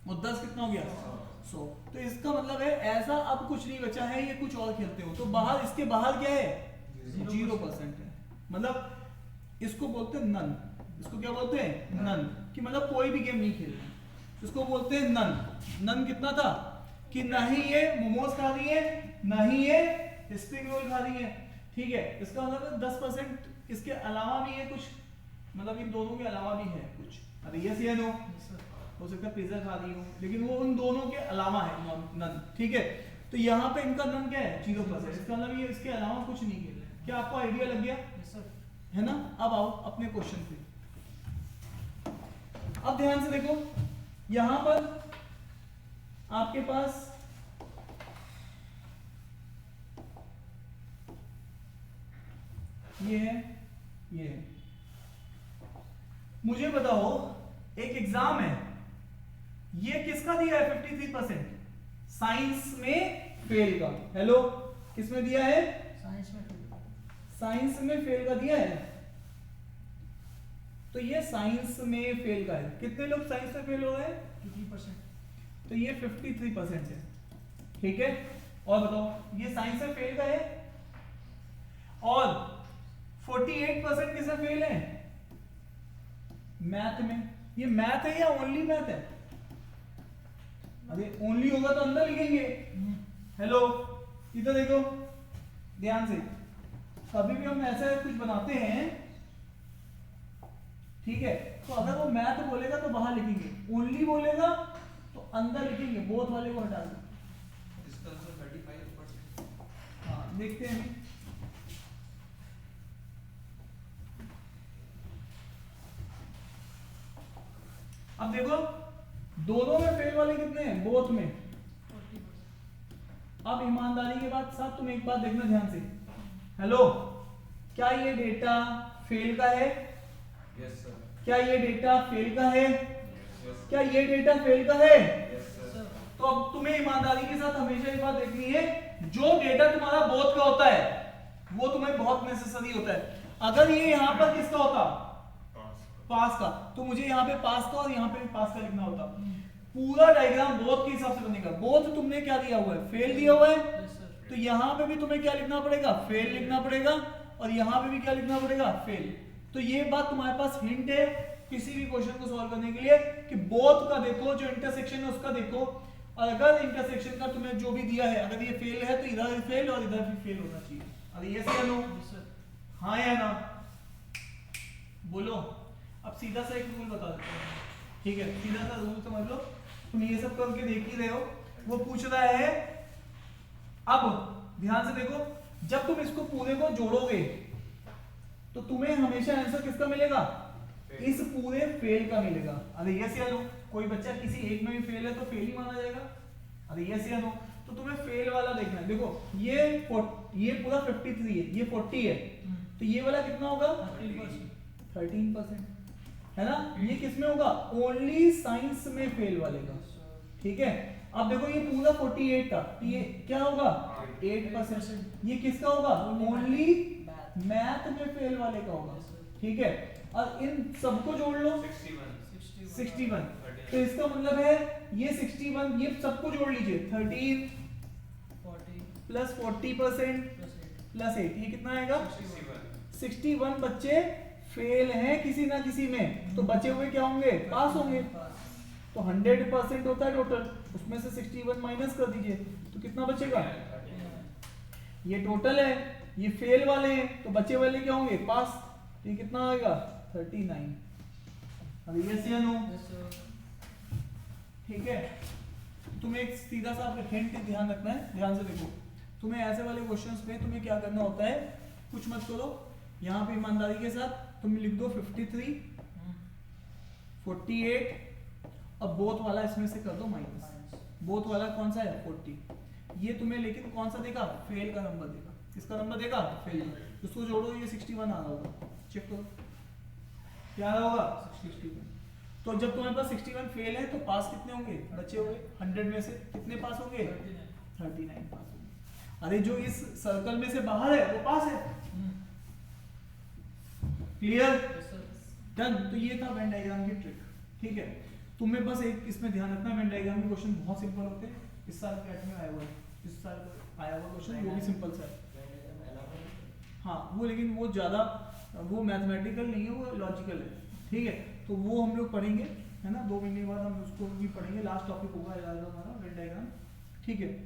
और 10 कितना हो गया? 100। तो इसका मतलब है ऐसा अब कुछ नहीं बचा है, ये कुछ और खेलते हो, तो बाहर, इसके बाहर क्या है? 0% है, मतलब इसको बोलते हैं नन। इसको क्या बोलते हैं? नन, कि मतलब कोई भी गेम नहीं खेलना, इसको बोलते हैं नन। नन कितना था? कि ना ही ये मोमोज खा रही है, ना ही ये स्प्रिंग रोल खा रही है, ठीक है? इसका मतलब 10% इसके अलावा भी है कुछ, मतलब इन दोनों के अलावा भी है कुछ। अरे यस या नो? Yes, sir. हो सकता है पिज्जा खा रही हो, लेकिन वो उन दोनों के अलावा है नन, ठीक है? तो यहाँ पे इनका नन क्या है? 0%। इसका मतलब ये इसके अलावा कुछ नहीं खेल रहे। क्या आपको आइडिया लग गया? Yes, sir. है ना? अब आओ अपने क्वेश्चन पे, अब ध्यान से देखो, यहां पर आपके पास ये है, ये है। मुझे बताओ, एक एग्जाम है, ये किसका दिया है? 53% साइंस में फेल का। हेलो, किसमें दिया है? Science में fail. साइंस में फेल का दिया है, तो ये साइंस में फेल का है। कितने लोग साइंस में फेल हो गए? 53%. तो ये 53% है, ठीक है? और बताओ, ये साइंस में फेल का है, और 48% किसमें फेल है? मैथ में। ये मैथ है या ओनली मैथ है? अरे ओनली होगा तो अंदर लिखेंगे। हेलो, इधर देखो ध्यान से, कभी भी हम ऐसा कुछ बनाते हैं, ठीक है, तो अगर वो मैथ बोलेगा तो बाहर लिखेंगे, ओनली बोलेगा तो अंदर लिखेंगे, बोथ वाले को हटा दो। इसका आंसर 35%। हाँ देखते हैं। अब देखो, दोनों में फेल वाले कितने हैं? बोथ में। 40%. अब ईमानदारी के बाद साथ तुम एक बात देखना ध्यान से। हेलो, क्या ये डेटा फेल का है? Yes sir. क्या ये डेटा फेल का है? यस क्या ये डेटा फेल का है? Yes sir. तो अब तुम्हें ईमानदारी के साथ हमेशा ये बात देखनी है, जो डेटा तुम्हारा बोथ का होता है वो तुम्हें बहुत नेसेसरी होता है। अगर ये यहाँ पर किसका होता? पास का, तो मुझे यहाँ पे पास का और यहाँ पे भी पास का लिखना होता। पूरा डायग्राम बोथ के हिसाब से बनेगा। बोथ तुमने क्या दिया हुआ है? फेल दिया हुआ है, Yes, sir. तो यहाँ पे भी तुम्हें क्या लिखना पड़ेगा? फेल लिखना पड़ेगा, और यहाँ पे भी क्या लिखना पड़ेगा? फेल। तो ये बात तुम्हारे पास हिंट है किसी भी क्वेश्चन को सॉल्व करने के लिए, कि बोथ का देखो, जो इंटरसेक्शन है उसका देखो, और अगर इंटरसेक्शन का तुम्हें जो भी दिया है, अगर ये फेल है तो इधर फेल और इधर भी फेल होना चाहिए। अरे यस या नो? Yes, sir. हाँ या ना? बोलो। अब सीधा सा एक रूल बता देता हूँ, ठीक है? सीधा सा रूल समझ लो। तुम ये सब करके देख ही रहे हो। वो पूछ रहा है, अब ध्यान से देखो, जब तुम इसको पूरे को जोड़ोगे तो तुम्हें हमेशा आंसर किसका मिलेगा, इस पूरे फेल का मिलेगा। अरे यस या नो, कोई बच्चा किसी एक में भी फेल है तो फेल ही माना जाएगा। अरे यस या नो, तो तुम्हें फेल वाला देखना है। देखो ये पूरा 53 है, ये 40 है, तो ये वाला कितना होगा 13%, है ना। ये किस में होगा, ओनली साइंस में फेल वाले का, ठीक है। अब देखो ये पूरा 48 था, तो ये क्या होगा 8%। ये किसका होगा, ओनली मैथ में फेल वाले का होगा, ठीक है। और इन सबको जोड़ लो 61, तो इसका मतलब है ये 61, ये सबको जोड़ लीजिए 13 प्लस 40% प्लस 8, ये कितना आएगा 61 बच्चे फेल हैं किसी ना किसी में, तो बचे हुए क्या होंगे, पास होंगे। तो 100% होता है टोटल, उसमें से 61 माइनस कर दीजिए, तो कितना बचेगा, ये टोटल है, ये फेल वाले हैं, तो बचे वाले क्या होंगे, पास। तो ये कितना आएगा 39। अब यस या नो, ठीक है। तुम्हें एक सीधा सा हिंट ध्यान रखना है, ध्यान से देखो। तुम्हें ऐसे वाले क्वेश्चंस पे तुम्हें क्या करना होता है, कुछ मत करो, यहाँ पे ईमानदारी के साथ तुम लिख दो 53, 48, अब बोथ वाला इसमें से कर दो माइनस। बोथ वाला कौन सा है 40। ये तुम्हें लेकिन कौन सा देगा, फेल का नंबर देगा। किसका नंबर देगा, फेल। उसको जोड़ो, ये 61 आ रहा होगा, चेक करो क्या आ रहा होगा 61। तो जब तुम्हारे पास 61 फेल है तो पास कितने होंगे, बचे हुए 100 में से कितने पास होंगे, 39 पास होंगे। अरे जो इस सर्कल में से बाहर है वो पास है। Clear, done. तो ये था वेन डायग्राम की ट्रिक, ठीक है। तुम्हें बस एक इसमें ध्यान रखना, वेन डायग्राम के क्वेश्चन बहुत सिंपल होते हैं। इस साल कैट में आया हुआ है, इस साल आया हुआ क्वेश्चन वो भी सिंपल सा है। हाँ वो, लेकिन वो ज्यादा वो मैथमेटिकल नहीं है, वो लॉजिकल है, ठीक है। तो वो हम लोग पढ़ेंगे, है ना, 2 महीने बाद हम उसको भी पढ़ेंगे। लास्ट टॉपिक होगा हमारा वेन डायग्राम, ठीक है।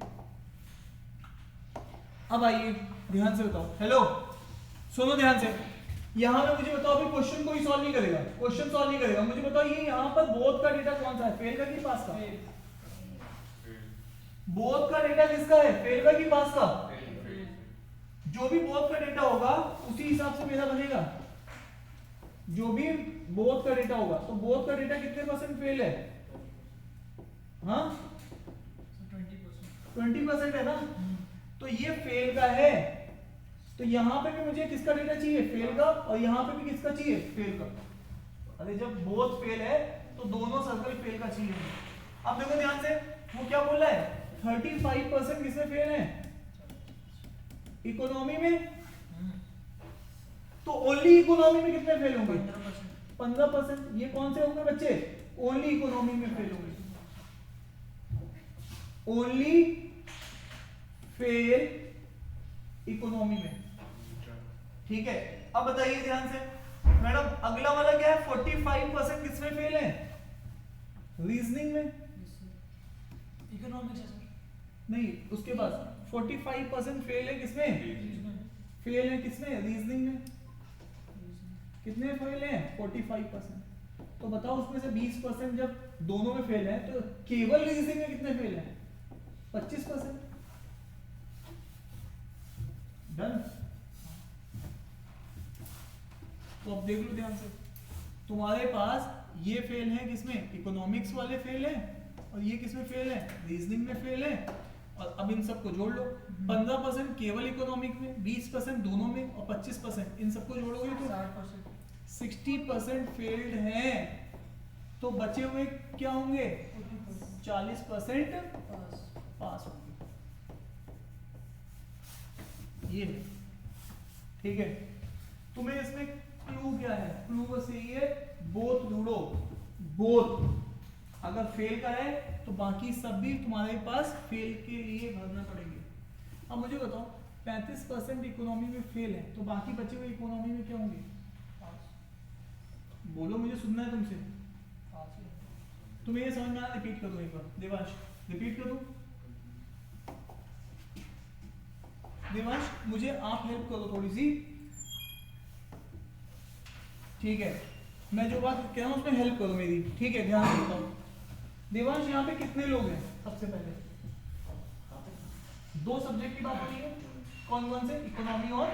अब आइए ध्यान से बताओ, हेलो सुनो ध्यान से। यहाँ पे मुझे बताओ, अभी क्वेश्चन कोई सॉल्व नहीं करेगा, क्वेश्चन सॉल्व नहीं करेगा। मुझे बताओ ये यहाँ पर बोथ का डेटा कौन सा है, फेल का कि पास का? बोथ का डेटा किसका है, फेल का कि पास का? जो भी बोथ का डेटा होगा उसी हिसाब से मेरा बनेगा। जो भी बोथ का डेटा होगा, तो बोथ का डेटा कितने परसेंट फेल है, हाँ 20% है ना। तो ये फेल का है, तो यहां पे भी मुझे किसका डेटा चाहिए, फेल का, और यहां पे भी किसका चाहिए, फेल का। अरे जब बोथ फेल है तो दोनों सर्कल फेल का चाहिए। अब देखो ध्यान से, वो क्या बोल रहा है, 35% किसमें फेल है, इकोनॉमी में। तो ओनली इकोनॉमी में कितने फेल होंगे, 15%। ये कौन से होंगे बच्चे, ओनली इकोनॉमी में फेल होंगे, ओनली फेल इकोनॉमी में, ठीक है। अब बताइए ध्यान से मैडम, अगला वाला क्या है, 45% किसमें फेल है, रीजनिंग में। इकोनॉमिक्स नहीं, उसके बाद 45% फेल है किसमें, फेल है किसमें, रीजनिंग में। कितने फेल हैं, 45%। तो बताओ उसमें से 20% जब दोनों में फेल है तो केवल रीजनिंग में कितने फेल हैं, 25%। डन। तो अब देख लो ध्यान से, तुम्हारे पास ये फेल है किसमें, इकोनॉमिक्स वाले फेल है, और ये किसमें फेल है, रीजनिंग में फेल है। और अब इन सबको जोड़ लो, 15% केवल इकोनॉमिक में, 20% दोनों में, और 25% इन सबको जोड़ोगे तो 60% फेल्ड हैं। तो बचे हुए क्या होंगे, 40% पास होंगे। ये ठीक है। तुम्हें इसमें क्लू क्या है, क्लू बस यही है, बोथ ढूंढो। बोथ अगर फेल का है तो बाकी सब भी तुम्हारे पास फेल के लिए भरना पड़ेंगे। अब मुझे बताओ 35% इकोनॉमी में फेल है, तो बाकी बचे हुए इकोनॉमी में क्या होंगे, बोलो, मुझे सुनना है तुमसे। तुम्हें ये समझ में आया, रिपीट कर दो एक बार, देवांश रिपीट कर दो। देवांश मुझे आप हेल्प करो थोड़ी सी, ठीक है। मैं जो बात कह रहा हूँ उसमें हेल्प करो मेरी, ठीक है, ध्यान से बताओ। देवांश यहाँ पे कितने लोग हैं? सबसे पहले 2 सब्जेक्ट की बात हो रही है, कौन कौन से? इकोनॉमी और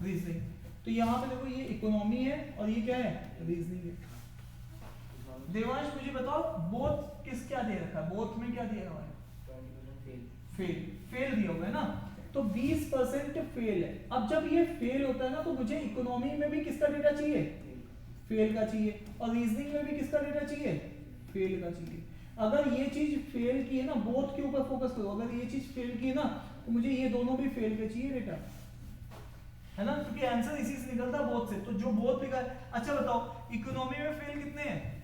रीजनिंग। तो यहाँ पे देखो ये इकोनॉमी है और ये क्या है? रीजनिंग है। देवांश मुझे बताओ बोथ किस क्या दे रखा है? बोथ में क्या दिया हुआ है? फेल दिया हुआ है ना, तो 20% फेल है। अब जब ये फेल होता है ना तो मुझे इकोनॉमी में भी किसका डेटा चाहिए? फेल का चाहिए। और रीजनिंग में भी किसका डेटा चाहिए? फेल का चाहिए। अगर ये चीज फेल की है ना, बोथ के ऊपर फोकस करो, अगर ये चीज फेल की है ना तो मुझे ये दोनों भी फेल के चाहिए डेटा, है ना, क्योंकि आंसर इसी से निकलता है बोथ से। तो जो बोथ लिखा है, अच्छा बताओ इकोनॉमी में फेल कितने हैं?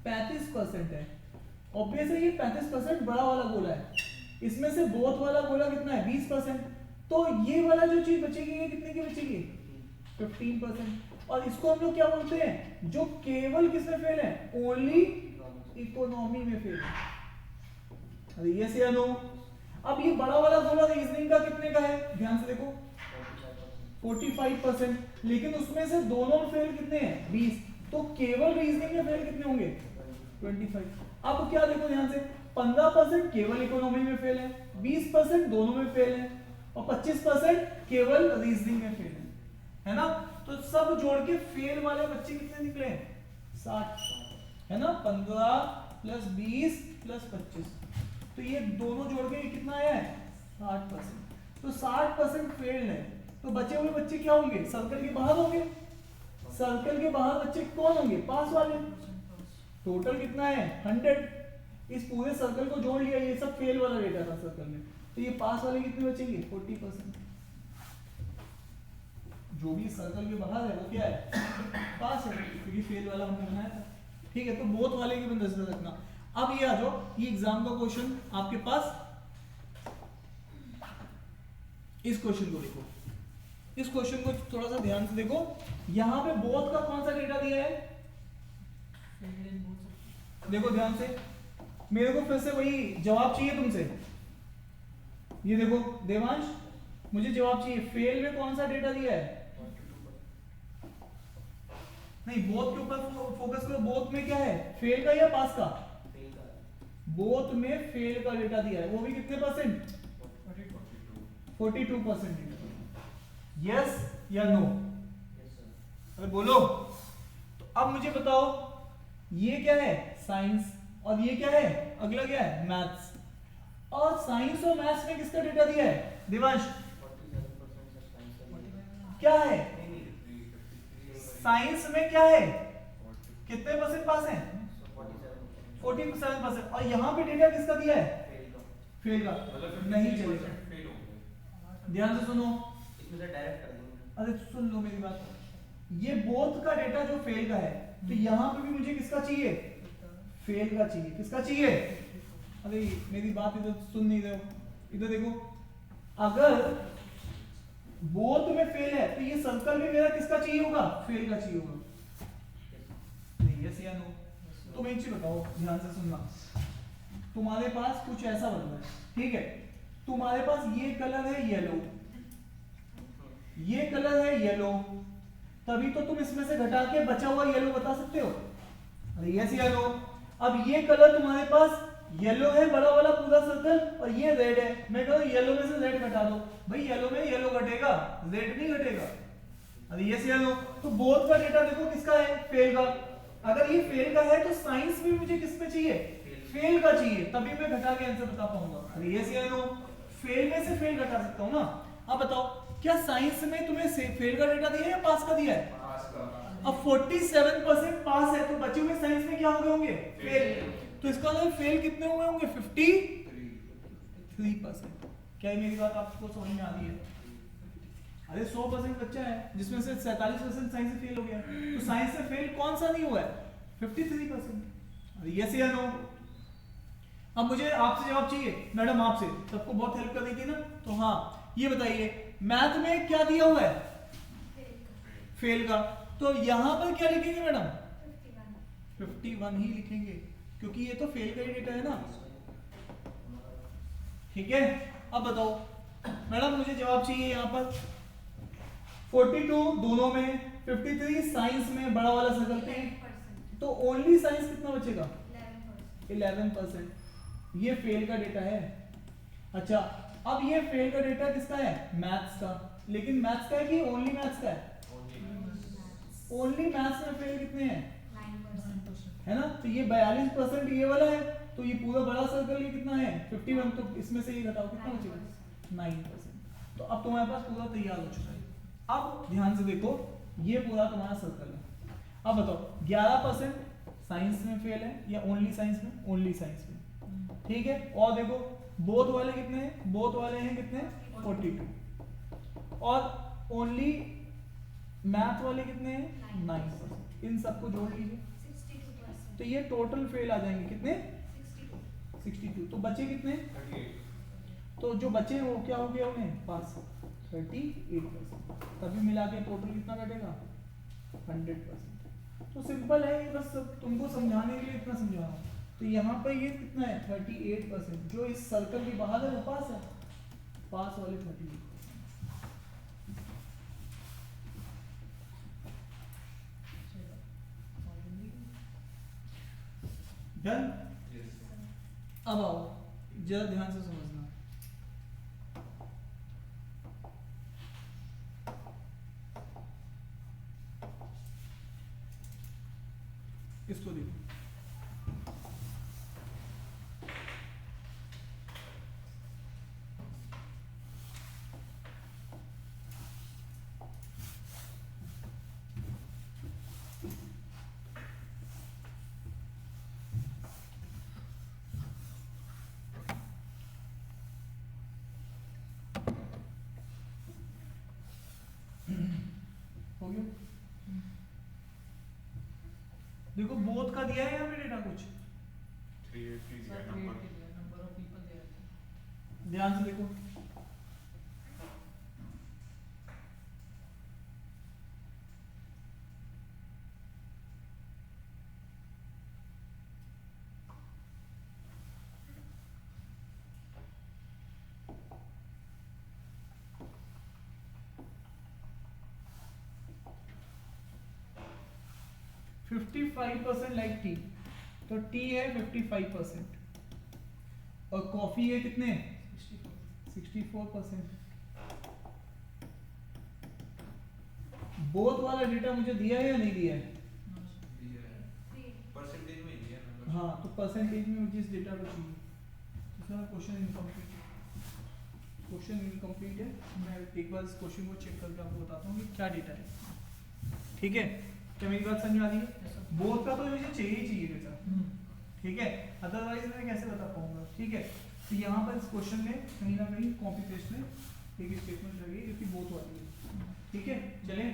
35% है। ऑब्वियस है ये 35% बड़ा वाला गोला है, इसमें से बोथ वाला गोला कितना है? 20%। तो ये वाला जो चीज बचेगी ये कितने की बचेगी? 15%। और इसको हम लोग क्या बोलते हैं? जो केवल किसमें फेल है? ओनली इकोनॉमी में फेल है। अरे यस या नो? अब ये बड़ा वाला गोला रीजनिंग का कितने का है? ध्यान से देखो 45%, लेकिन उसमें से दोनों में फेल कितने हैं? 20। तो केवल रीजनिंग में फेल कितने होंगे? 25। अब क्या देखो ध्यान से, 15% केवल इकोनॉमी में फेल है, 20% दोनों में फेल है और 25% केवल रीजनिंग में फेल है ना? तो सब जोड़ के फेल वाले बच्चे कितने निकले? 60, है ना? 15 + 20 + 25, तो ये दोनों जोड़ के कितना आया है? 60%। तो 60% फेल है, तो बचे हुए बच्चे क्या होंगे? सर्कल के बाहर होंगे। सर्कल के बाहर बच्चे कौन होंगे? पास वाले। टोटल कितना है? 100। इस पूरे सर्कल को जोड़ लिया, ये सब फेल वाला डेटा था सर्कल में, तो ये पास वाले कितने बचेंगे? 40%। जो भी सर्कल के बाहर है वो क्या है? पास है, क्योंकि फेल वाला हमने बनाया था। ठीक है, तो बोथ वाले की भी नजर रखना। अब ये आ जाओ, ये एग्जाम का क्वेश्चन आपके पास, इस क्वेश्चन को देखो, इस क्वेश्चन को थोड़ा सा ध्यान से देखो। यहां पे बोथ का कौन सा डेटा दिया है? देखो ध्यान से, मेरे को फिर से वही जवाब चाहिए तुमसे। ये देखो देवांश, मुझे जवाब चाहिए, फेल में कौन सा डेटा दिया है? नहीं, बोथ के ऊपर फोकस करो। बोथ में क्या है? फेल का या पास का? बोथ में फेल का डेटा दिया है, वो भी कितने %? 42%। यस या नो? अरे बोलो। तो अब मुझे बताओ, ये क्या है? साइंस। और ये क्या है? अगला क्या है? मैथ्स। और साइंस और मैथ्स में किसका डेटा दिया है? देवांश क्या है? साइंस में क्या है? कितने % पास हैं? 47%। और यहाँ पे डेटा किसका दिया है? फेल का। नहीं चलेगा, ध्यान से सुनो। अरे सुन लो मेरी बात, ये बोथ का डेटा जो फेल का है, तो यहाँ पे भी मुझे किसका चाहिए? फेल का चाहिए। किसका चाहिए? अरे मेरी बात इधर सुन नहीं रहे हो, इधर देखो। अगर बोथ में फेल है तो ये सर्कल में मेरा किसका चाहिए होगा? फेल का चाहिए होगा। नहीं, यस या नो? तुम एक चीज बताओ, ध्यान से सुनना। तुम्हारे पास कुछ ऐसा बन रहा है, ठीक है? तुम्हारे पास ये कलर है येलो, ये कलर है येलो, तभी तो तुम इसमें से घटा के बचा हुआ येलो बता सकते हो। अरे यस या नो? अब ये कलर तुम्हारे पास येलो है, बड़ा वाला पूरा सर्कल, और ये रेड है। मैं कहूँ येलो में से रेड घटा दो, भाई येलो में येलो घटेगा, रेड नहीं घटेगा। अरे यस या नो? तो बोथ का डेटा देखो किसका है? फेल का। अगर ये फेल का है तो साइंस में मुझे किस पे चाहिए? फेल का चाहिए, तभी मैं घटा के आंसर बता पाऊंगा। अरे यस या नो? फेल में से फेल घटा सकता हूँ ना। अब बताओ, क्या साइंस में तुम्हें फेल का डेटा दिया है या पास का दिया है? पास का। अब 47% पास है, तो बचे हुए साइंस में क्या हो गए होंगे? फेल। तो इसका मतलब फेल कितने हुए होंगे? 53%। क्या मेरी बात आपको समझ में आ रही है? अरे 100% बच्चा है जिसमें से 47% साइंस से फेल हो गया, तो साइंस से फेल कौन सा नहीं हुआ है? 53%। अरे यस या नो? अब मुझे आपसे जवाब चाहिए, मैडम आपसे सबको बहुत हेल्प कर रही थी ना, तो हाँ ये बताइए, मैथ में क्या दिया हुआ है? फेल का। तो यहां पर क्या लिखेंगे मैडम? 51 ही लिखेंगे, क्योंकि ये तो फेल का ही डेटा है ना। ठीक है, अब बताओ मैडम, मुझे जवाब चाहिए यहाँ पर 42 दोनों में, 53 साइंस में, बड़ा वाला सर्कल पे तो ओनली साइंस कितना बचेगा 11%। 11%। ये फेल का डेटा है। अच्छा अब ये फेल का डेटा किसका है, मैथ्स का। लेकिन मैथ्स का है कि ओनली मैथ्स का है, ओनली मैथ्स में फेल कितने हैं 9%। है ना। तो ये 42% ये वाला है, तो ये पूरा बड़ा सर्कल ये कितना है 51, तो इसमें से ये घटाओ कितना बचेगा 9%। तो अब तुम्हारे पास पूरा तैयार हो चुका है। अब ध्यान से देखो ये पूरा तुम्हारा सर्कल है। अब बताओ 11% साइंस में फेल है या ओनली साइंस में, ओनली साइंस में, ठीक है। और देखो बोथ वाले कितने हैं, बोथ वाले हैं कितने 42, और ओनली मैथ वाले कितने हैं 9%। इन सबको जोड़ लीजिए 62%। तो ये टोटल फेल आ जाएंगे कितने 62। 62। तो बचे कितने, 38। तो जो बचे वो क्या हो गया उन्हें पास 38%। तभी मिला के टोटल कितना कटेगा 100%। तो सिंपल है ये, बस तुमको समझाने के लिए इतना समझा रहा हूँ। तो यहाँ पर ये कितना है 38%, जो इस सर्कल के बाहर है वो पास है, पास वाले 38%। डन। अब आओ जरा ध्यान से समझना। इसको देखो हो गया। देखो बोथ का दिया है यहाँ पे डेटा कुछ, 380 दिया number. Number of people there. ध्यान से देखो। Hmm. 55% लाइक टी, तो टी है 55%, और कॉफी है कितने 64%। बोथ वाला डेटा मुझे दिया है या नहीं दिया है, परसेंटेज में दिया नंबर। हाँ तो परसेंटेज में मुझे इस डेटा को चाहिए। इसमें क्वेश्चन इनकम्प्लीट है, क्वेश्चन इनकम्प्लीट है। मैं एक बार इस क्वेश्चन को चेक करके आपको बताता हूँ कि क्या डेटा है, ठीक है। क्या मेरी बात समझ आ रही है। बोथ का तो मुझे चाहिए ही चाहिए डेटा, ठीक है, अदरवाइज मैं कैसे बता पाऊंगा, ठीक है। तो यहाँ पर इस क्वेश्चन में कहीं ना कहीं कॉपी पेस्ट में एक स्टेटमेंट लगी जो कि बोथ वाली है, ठीक है। चलें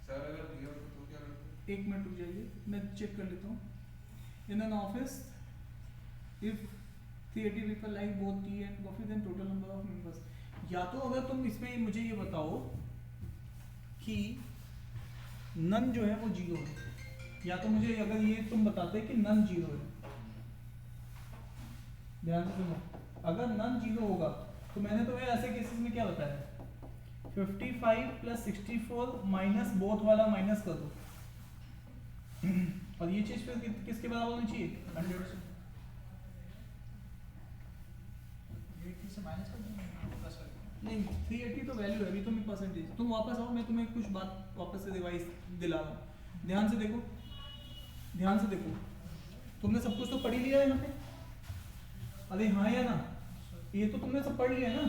सर अगर दिया हो तो क्या करते? एक मिनट रुक जाइए, मैं चेक कर लेता हूँ। In an office if 380 people like both tea and coffee then total number of members। या तो अगर तुम इसमें मुझे ये बताओ कि नन जो है वो जीरो है, या तो मुझे अगर ये तुम बताते कि नन जीरो है, ध्यान से सुनो, अगर नन जीरो होगा तो मैंने तुम्हें ऐसे केसेस में क्या बताया 55 + 64 माइनस बोथ वाला माइनस कर दो, और ये चीज फिर किसके बराबर होनी चाहिए 100। से माइनस कर दूंगा प्लस कर दूंगा। नहीं 380 तो वैल्यू है, अभी तो मैं परसेंटेज, तुम वापस आओ, मैं तुम्हें कुछ बात वापस से रिवाइज दिला रहा हूँ। ध्यान से देखो, ध्यान से देखो, तुमने सब कुछ तो पढ़ ही लिया है यहाँ पे, अरे हाँ या ना, ये तो तुमने सब पढ़ लिया है ना।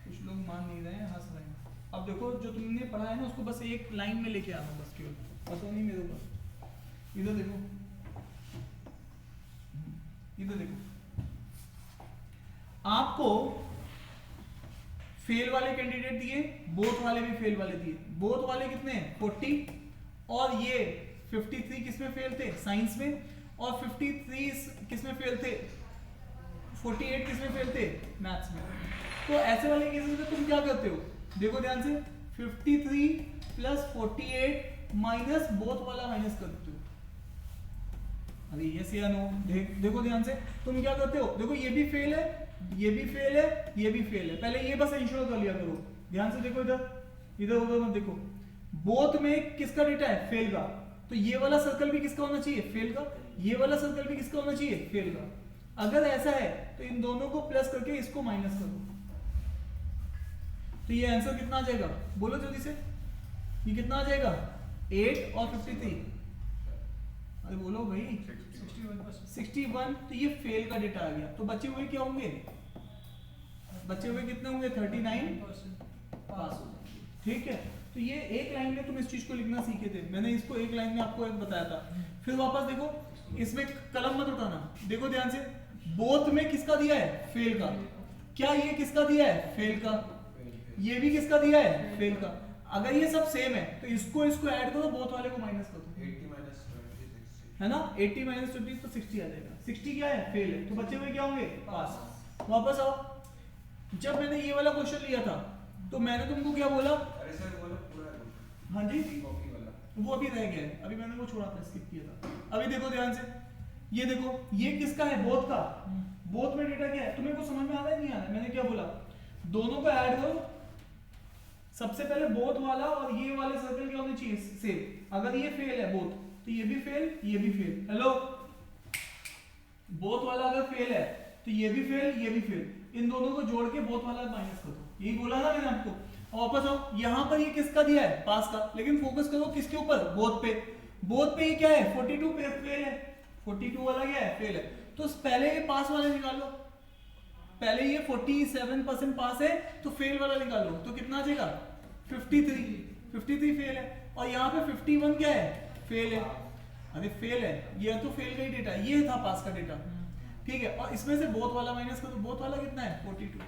कुछ लोग मान नहीं रहे हैं, हंस रहे हैं। अब देखो जो तुमने पढ़ा है ना उसको बस एक लाइन में लेके आना, बस केवल पता नहीं मेरे ऊपर। इधर देखो, इधर देखो, आपको फेल वाले कैंडिडेट दिए, बोथ वाले भी फेल वाले दिए। बोथ वाले कितने 40, और ये 53 किसमें फेल थे साइंस में, और 53 किसमें फेल थे 48 किसमें फेल थे मैथ्स में। तो ऐसे वाले केसेस में तुम क्या करते हो, देखो ध्यान से, 53 + 48 माइनस बोथ वाला माइनस कर देते हो, अरे यस या नो? देखो ध्यान से, तुम क्या करते हो, देखो ये भी फेल है, ये भी फेल है, ये भी फेल है। पहले ये बस इंश्योर कर लिया करो। ध्यान से देखो, इधर इधर उधर मत देखो। बोथ में किसका डेटा है? फेल का। तो ये वाला सर्कल भी किसका होना चाहिए? फेल का। ये वाला सर्कल भी किसका होना चाहिए? फेल का। अगर ऐसा है तो इन दोनों को प्लस करके इसको माइनस कर दो, तो ये आंसर कितना आ जाएगा? बोलो जल्दी से, ये कितना आ जाएगा? 8 और 53। अरे बोलो भाई, 61%। 61। तो ये फेल का डेटा आ गया। तो बचे हुए क्या होंगे? बचे हुए कितने होंगे? 39 पास हो जाएंगे। ठीक है, तो ये एक लाइन में तुम इस चीज को लिखना सीखे थे, मैंने इसको एक लाइन में आपको एक बताया था। फिर वापस देखो, इसमें कलम मत उठाना, देखो ध्यान से, बोथ में किसका दिया है? फेल का। क्या ये किसका दिया है? फेल का। ये भी किसका दिया है? फेल का। अगर ये सब सेम है तो इसको ऐड करो, बोथ वाले को माइनस कर दो, 80 minus 20 60 है ना? 80 माइनस 20 तो 60 आ जाएगा। 60 क्या है? फेल है। तो बच्चे हुए क्या होंगे? पास। वापस आओ, जब मैंने ये वाला क्वेश्चन लिया था तो मैंने तुमको क्या बोला? अरे सर बोलो पूरा हाँ जी, कॉपी वाला वो अभी रह गया है, अभी मैंने वो छोड़ा था, स्किप किया था। अभी देखो ध्यान से, ये देखो, ये किसका है? बोथ का। बोथ में डेटा क्या है? तुम्हें को समझ में आ रहा है नहीं आ रहा है? मैंने क्या बोला? दोनों को ऐड करो। सबसे पहले बोथ वाला और ये वाले सर्कल क्या होने चाहिए? सेम। अगर ये फेल है बोथ, तो ये भी फेल, ये भी फेल। हेलो, बोथ वाला अगर फेल है तो ये भी फेल, ये भी फेल। इन दोनों को जोड़ के बोथ वाला माइनस कर दो, यही बोला ना मैंने आपको। और वापस आओ, यहाँ पर ये किसका दिया है? पास का। लेकिन फोकस करो किसके ऊपर? बोथ पे। बोथ पे ये क्या है? 42 पे फेल है। 42 वाला क्या है? फेल है। तो पहले ये पास वाले निकालो, पहले ये 47% पास है, तो फेल वाला निकालो, तो कितना आ जाएगा? 53 फेल है। और यहाँ पे 51 क्या है? फेल है। अरे फेल है, ये तो फेल का ही डेटा, ये था पास का डेटा। ठीक है, और इसमें से बोथ वाला माइनस करो, बोथ वाला कितना है? 42।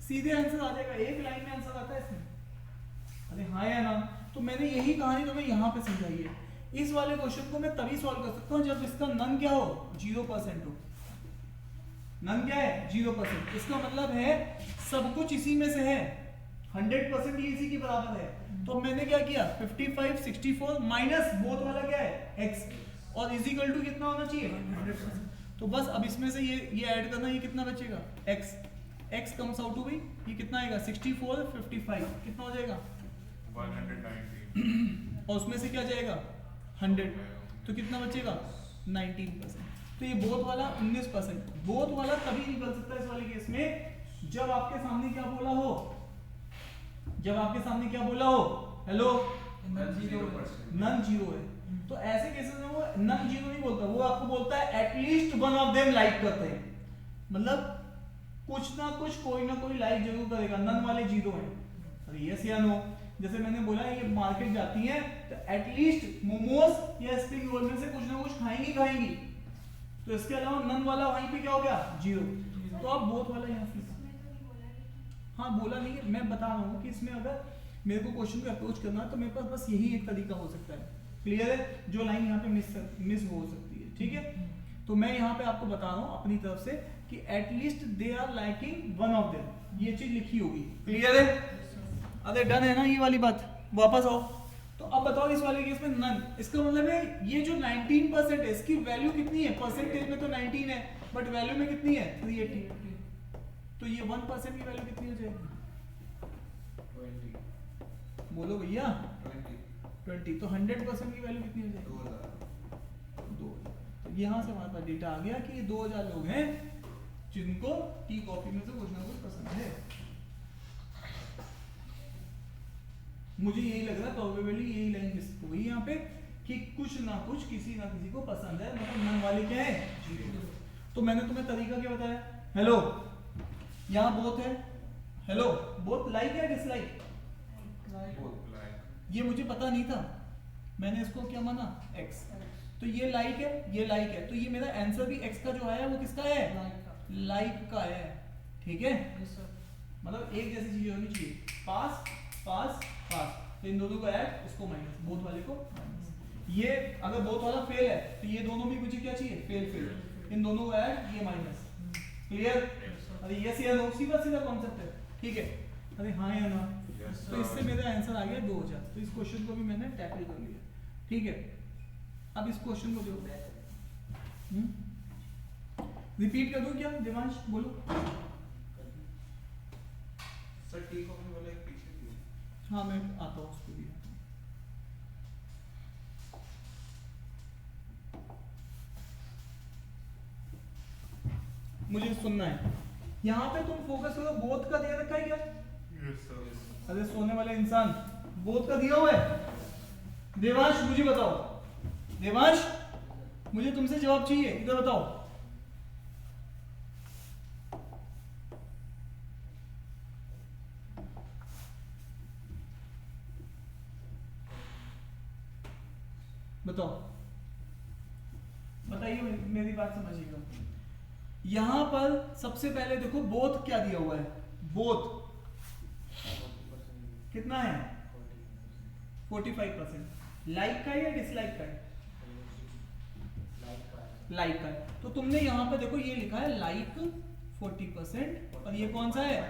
सीधे आंसर आ जाएगा, एक लाइन में आंसर आता है इसमें। अरे हाँ या ना? तो मैंने यही कहानी तुम्हें यहाँ पे समझाई है। इस वाले क्वेश्चन को मैं तभी सॉल्व कर सकता हूँ जब इसका नन क्या हो? 0% हो। नन क्या है? 0%। इसका मतलब है सब कुछ इसी में से है, 100% ये इसी के बराबर है। तो मैंने क्या किया? 55 64 माइनस बोथ वाला क्या है? x, और इज इक्वल टू कितना होना चाहिए? 100%। तो बस अब इसमें से ये ऐड करना, ये कितना बचेगा? x comes out to be, ये कितना आएगा? 64 55 कितना हो जाएगा? 190 और उसमें से क्या जाएगा? 100, तो कितना बचेगा? 19%। तो ये बोथ वाला 19%। बोथ वाला तभी निकल सकता है इस वाले केस में जब आपके सामने क्या बोला हो? जब आपके सामने क्या बोला हो? Hello, none 0%। नन 0 है। तो ऐसे केसेस में वो नन 0 नहीं बोलता, वो आपको बोलता है at least one of them like करते हैं, मतलब कुछ ना कुछ, कोई ना कोई लाइक जरूर करेगा। नन वाले 0 है। अरे यस या नो? जैसे मैंने बोला, ये मार्केट जाती हैं तो एटलीस्ट मोमोज या स्प्रिंग रोल में से कुछ ना कुछ खाएंगी। तो इसके अलावा नन वाला वहीं पे क्या हो गया? 0। तो आप बोथ वाला यहाँ से, हाँ बोला नहीं है, मैं बता रहा हूँ कि इसमें अगर मेरे को क्वेश्चन को अप्रोच करना है तो मेरे पास बस यही एक तरीका हो सकता है। क्लियर है? जो लाइन यहाँ पे मिस हो सकती है। ठीक है, तो मैं यहाँ पे आपको बता रहा हूँ अपनी तरफ से कि at least they are liking one of them, ये चीज लिखी होगी। क्लियर है? अरे डन है ना ये वाली बात? वापस आओ, तो अब बताओ इस वाले केस में नन, इसका मतलब है ये जो 19% है इसकी वैल्यू कितनी है? परसेंटेज में तो 19 है, बट वैल्यू में कितनी है? 380। तो ये 1% की वैल्यू कितनी हो जाएगी? 20 बोलो भैया, 20 20। तो 100% की वैल्यू कितनी हो जाएगी? 2000 2000। तो यहाँ से हमारे पास डेटा आ गया कि ये 2000 लोग हैं जिनको टी कॉफी में से कुछ ना कुछ पसंद है। मुझे यही लग रहा है, प्रोबेबली यही लाइन मिस हुई यहाँ पे कि कुछ ना कुछ किसी ना किसी को पसंद है, मतलब नन वाले क्या है? 0। तो मैंने तुम्हें तरीका क्या बताया? हेलो, यहाँ बोथ है, हेलो बोथ लाइक या डिसलाइक? both like ये मुझे पता नहीं था, मैंने इसको क्या माना? x। तो ये लाइक है, ये लाइक है, तो ये मेरा आंसर भी x का जो आया वो किसका है? लाइक का है। ठीक है, मतलब एक जैसी चीज होनी चाहिए, पास पास पास। तो इन दोनों को ऐड, इसको माइनस, बोथ वाले को माइनस। ये अगर बोथ वाला फेल है तो ये दोनों भी मुझे क्या चाहिए? Fail fail. इन दोनों को ऐड, ये माइनस। क्लियर? अरे यस या नो? सीधा सीधा कॉन्सेप्ट है। ठीक है, अरे हाँ या ना? तो इससे मेरा आंसर आ गया 2000। तो इस क्वेश्चन को भी मैंने टैकल कर लिया। ठीक है, अब इस क्वेश्चन को देखो, रिपीट कर दूं क्या देवांश, बोलो। सर टी कॉफी वाला एक पीछे भी है। हाँ मैं आता हूँ उसको भी। मुझे सुनना है, यहाँ पे तुम फोकस करो। बोथ का दिया रखा है क्या? Yes sir. अरे सोने वाले इंसान, बोथ का दिया हुआ है। देवांश मुझे बताओ, देवांश मुझे तुमसे जवाब चाहिए, इधर बताओ। बताओ, बताइए, मेरी बात समझिएगा। यहां पर सबसे पहले देखो बोथ क्या दिया हुआ है। बोथ कितना है? 45%। लाइक का है या डिसलाइक का है? लाइक का है। तो तुमने यहाँ पर देखो ये लिखा है लाइक 40% और ये कौन सा है?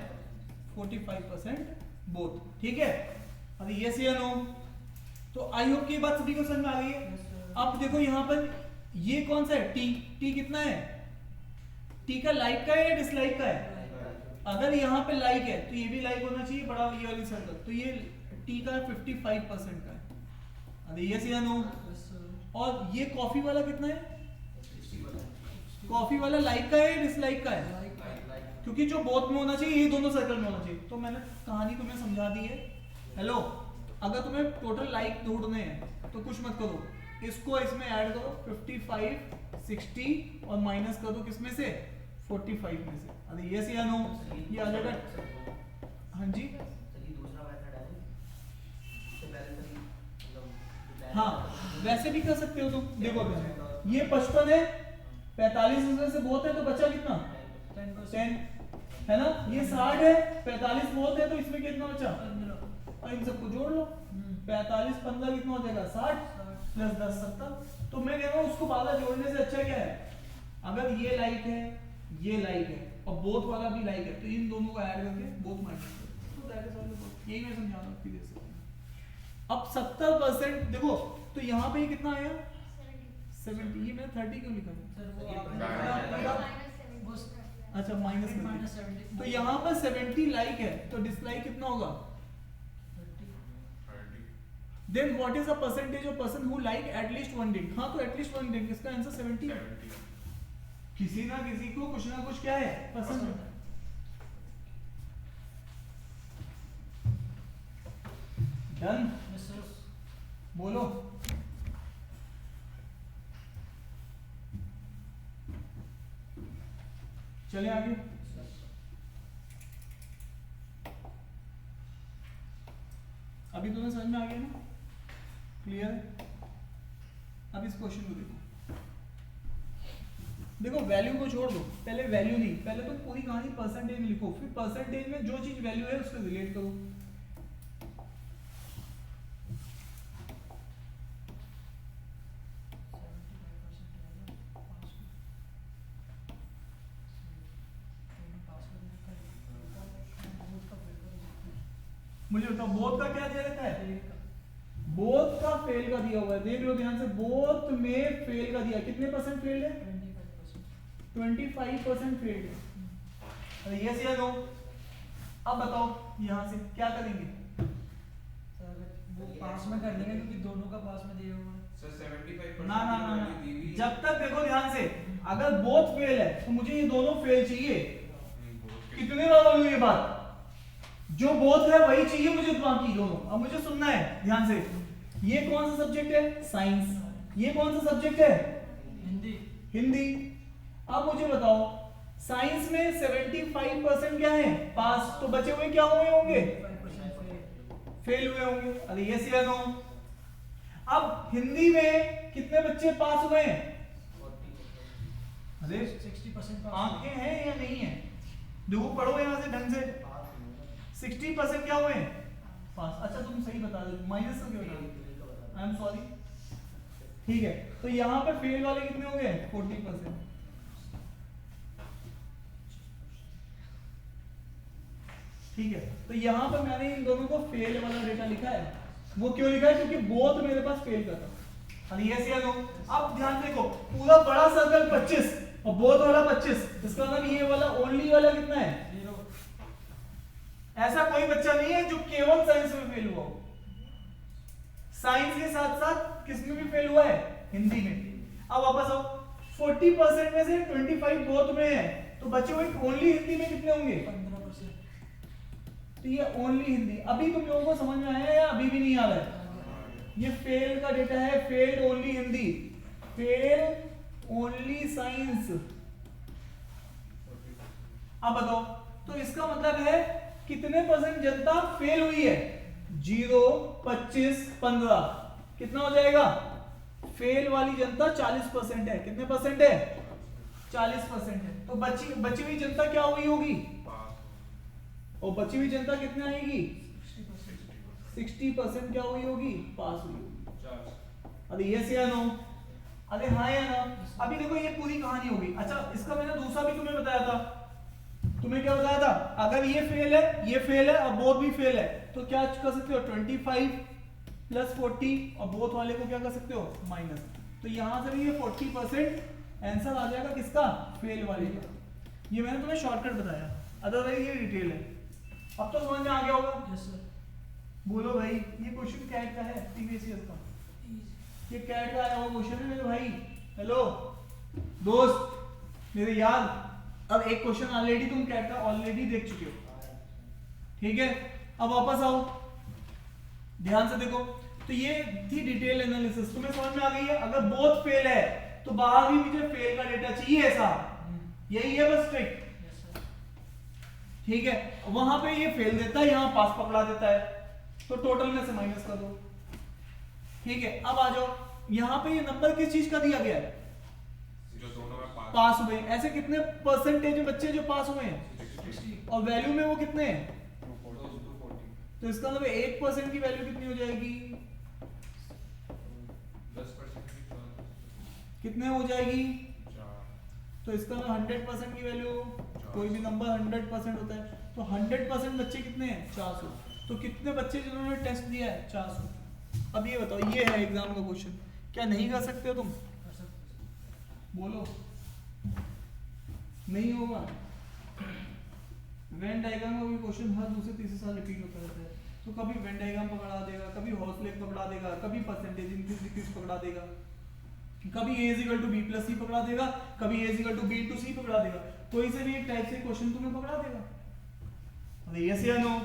45% बोथ। ठीक है, अभी यस या नो? तो आई होप की बात सभी को समझ में आ गई है। अब देखो यहाँ पर ये कौन सा है? टी। टी कितना है? टी का लाइक का है या डिसलाइक का है? अगर यहाँ पे लाइक है तो ये भी लाइक होना चाहिए, बड़ा ये वाली सर्कल। तो ये टी का 55% का है। अरे यस या नो? और ये कॉफी वाला कितना है? कॉफी वाला लाइक का है या डिसलाइक का है? क्योंकि जो बोथ में होना चाहिए ये दोनों सर्कल में होना चाहिए। तो मैंने कहानी तुम्हें समझा दी है। हेलो, अगर तुम्हें टोटल लाइक ढूंढने हैं तो कुछ मत करो, इसको इसमें ऐड करो 55, 60 और माइनस कर दो किसमें से? 45 में से। अरे यस या नो? ये अलग है। हाँ जी, हाँ वैसे भी कर सकते हो तुम। देखो अभी ये 55 है, 45 में से बहुत है तो बचा कितना? 10 है ना। ये 60 है, 45 बहुत है तो इसमें कितना बचा? और इन सबको जोड़ लो, 45 15 कितना हो जाएगा? 60 प्लस 10 70। तो मैं कह रहा हूँ उसको बाधा जोड़ने से अच्छा क्या है? अगर ये लाइक है, ये लाइक है और बोथ वाला भी लाइक है तो इन दोनों को ऐड करके बोथ माइनस करो। तो दैट इज ऑल अबाउट। यही मैं समझा रहा हूँ फिर से। अब 70% देखो, तो यहाँ पे कितना आया? 70। ये मैंने 30 क्यों लिखा है? अच्छा माइनस 70। तो यहाँ पर 70 लाइक है तो डिसलाइक कितना होगा? Then what is the percentage of person who like at least one drink? हाँ तो एटलीस्ट वन ड्रिंक, इसका आंसर 70 है। किसी ना किसी को कुछ ना कुछ क्या है? पसंद है। डन? बोलो। चले आगे। अभी तुम्हें समझ में आ गया ना? क्लियर है? अब इस क्वेश्चन को देखो। देखो वैल्यू को छोड़ दो, पहले वैल्यू नहीं, पहले तो पूरी कहानी परसेंटेज में लिखो, फिर परसेंटेज में जो चीज वैल्यू है उसको रिलेट करो। मुझे बताओ बोथ का क्या दिया रहता है? बोथ का फेल का दिया हुआ है। देख लो ध्यान से, बोथ में फेल का दिया। कितने परसेंट फेल्ड है? 25% फेल्ड है। अरे यस या नो? अब बताओ यहां से क्या करेंगे? वो पास में कर देंगे क्योंकि दोनों का पास में दिया हुआ है। सर 75% ना ना ना, की दी हुई है। जब तक देखो ध्यान से, अगर बोथ फेल है तो मुझे ये दोनों फेल चाहिए। कितने बार बोलूं ये बात? जो बोथ है वही चाहिए मुझे, बाकी दोनों। अब मुझे सुनना है ध्यान से, ये कौन सा सब्जेक्ट है? साइंस। ये कौन सा सब्जेक्ट है? हिंदी। हिंदी। अब मुझे बताओ साइंस में 75% क्या है? पास। तो बचे हुए क्या हुए होंगे? फेल हुए होंगे। अरे यस या नो? अब हिंदी में कितने बच्चे पास हुए हैं? अरे 60% आंखें हैं या नहीं है? देखो पढ़ो यहां से ढंग से। 60% क्या हुए? पास। अच्छा तुम सही बता दो, माइनस क्यों बता दो? I am sorry. ठीक है, तो यहाँ पे फेल वाले कितने हो गए? 40%। ठीक है, तो यहाँ पर मैंने इन दोनों को फेल वाला डेटा लिखा है। वो क्यों लिखा है? क्योंकि बोथ मेरे पास फेल का था। यस या नो? अब ध्यान देखो, पूरा बड़ा सर्कल 25 और बोथ वाला 25, इसका मतलब ये वाला ओनली वाला कितना है? 0। ऐसा कोई बच्चा नहीं है जो केवल साइंस में फेल हुआ हो। साइंस के साथ साथ किसमें भी फेल हुआ है? हिंदी में। अब वापस आओ, 40% में से 25 बोथ में है, तो बचे हुए ओनली हिंदी में कितने होंगे? 15%। तो ये ओनली हिंदी। अभी तुम लोगों को समझ में आया या अभी भी नहीं आ रहा है? ये फेल का डेटा है, failed only Hindi, fail only science. अब बताओ, तो इसका मतलब है कितने परसेंट जनता फेल हुई है? 0, 25, 15, कितना हो जाएगा? फेल वाली जनता 40% है। कितने परसेंट है? 40% है। तो बची हुई जनता क्या हुई होगी? और बची हुई जनता कितने आएगी? 60% क्या हुई होगी? पास हुई होगी। अरे यस या नो? अरे हाँ या ना? अभी देखो ये पूरी कहानी होगी। अच्छा, इसका मैंने दूसरा भी तुम्हें बताया था। तुम्हें क्या बताया था? अगर ये फेल है, ये फेल है और बोथ भी फेल है, तो क्या कर सकते हो? 25 प्लस 40, और बोथ वाले को क्या कर सकते हो? माइनस। तो यहां से भी ये 40% आंसर आ जाएगा किसका? फेल वाले का। ये मैंने तुम्हें शॉर्टकट बताया, अदरवाइज ये डिटेल है। अब तो समझ में आ गया होगा। Yes sir. बोलो भाई, ये क्वेश्चन कैट का है, टीवीएसएस का। ये कैट का आया हुआ क्वेश्चन है मेरे भाई। हेलो दोस्त मेरे यार, अब एक क्वेश्चन ऑलरेडी तुम कैट का ऑलरेडी देख चुके हो, ठीक है? अब वापस आओ, ध्यान से देखो। तो ये थी डिटेल एनालिसिस, तुम्हें समझ में आ गई है? अगर बोथ फेल है तो बाहर भी मुझे फेल का डेटा चाहिए ऐसा, यही है बस ट्रिक, यस सर। ठीक है? वहां पे ये फेल देता है, यहां पास पकड़ा देता है, तो टोटल में से माइनस कर दो, ठीक है? अब आ जाओ, यहां पे ये नंबर किस चीज का दिया गया है? जो दोनों में पास हुए। ऐसे कितने परसेंटेज बच्चे जो पास हुए हैं, 60, और वैल्यू में वो कितने हैं? 240, तो इसका मतलब 1% की वैल्यू कितनी हो जाएगी? 10% की 4, कितने हो जाएगी? 4, तो इसका मतलब 100% की वैल्यू, कोई भी नंबर 100% होता है, तो 100% बच्चे कितने हैं? 400। तो कितने बच्चे जिन्होंने टेस्ट दिया है? 400। अब ये बताओ, ये है एग्जाम का क्वेश्चन, क्या नहीं कर सकते हो तुम? कर सकते बोलो, नहीं होगा? वेन डायग्राम का भी क्वेश्चन हर दूसरे तीसरे साल रिपीट होता रहता है। तो कभी वेन डायग्राम पकड़ा देगा, कभी हौसले पकड़ा देगा, कभी परसेंटेज इंक्रीज डिक्रीज पकड़ा देगा, कभी a = b + c पकड़ा देगा, कभी a = b * c पकड़ा देगा। कोई से भी एक टाइप से क्वेश्चन तुम्हें पकड़ा देगा। अरे यस या नो?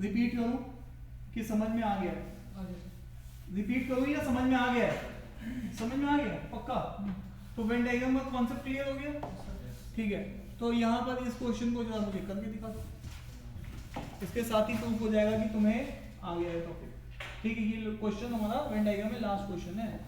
रिपीट करूं कि समझ में आ गया? आगे सर। रिपीट करूं या समझ में आ गया? समझ में आ गया पक्का? तो वेन डायग्राम का कॉन्सेप्ट क्लियर हो गया, ठीक है? तो यहाँ पर इस क्वेश्चन को जरा मुझे करके दिखा दो, इसके साथ ही प्रूफ हो जाएगा कि तुम्हें आ गया है टॉपिक, ठीक है? ये क्वेश्चन हमारा वेन डायग्राम में लास्ट क्वेश्चन है।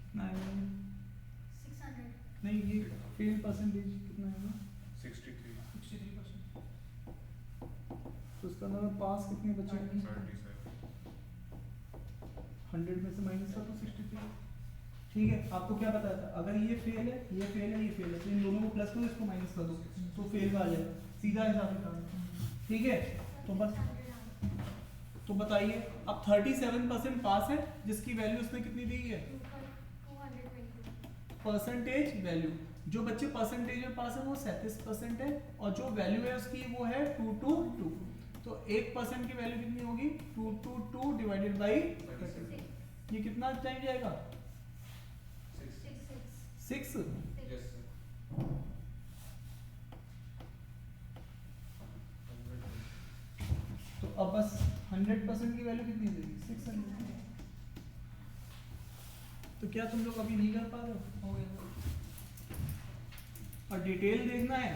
कितना आएगा? 600. नहीं, ये फेल परसेंटेज कितना आएगा? 63, 63%। तो इसका मतलब पास कितने बचे? 37, 100 में से माइनस कर तो 63, ठीक है, आपको क्या पता था, अगर ये फेल है, ये फेल है, ये फेल है, तो इन दोनों को प्लस करो, इसको माइनस कर दो, तो फेल का आ जाएगा, सीधा हिसाब निकालना। ठीक है, तो बस, तो बताइए अब 37% पास है, जिसकी वैल्यू उसने कितनी दी है, 220। Percentage value. जो बच्चे परसेंटेज में पास है वो 37% है, और जो वैल्यू है उसकी वो है 222। तो 1% की वैल्यू कितनी होगी, 222 डिवाइडेड बाई, ये कितना टाइम जाएगा, 6। यस तो अब बस 100% की वैल्यू कितनी देगी, 600। तो क्या तुम लोग अभी नहीं कर पा रहे हो, हो गया। और डिटेल देखना है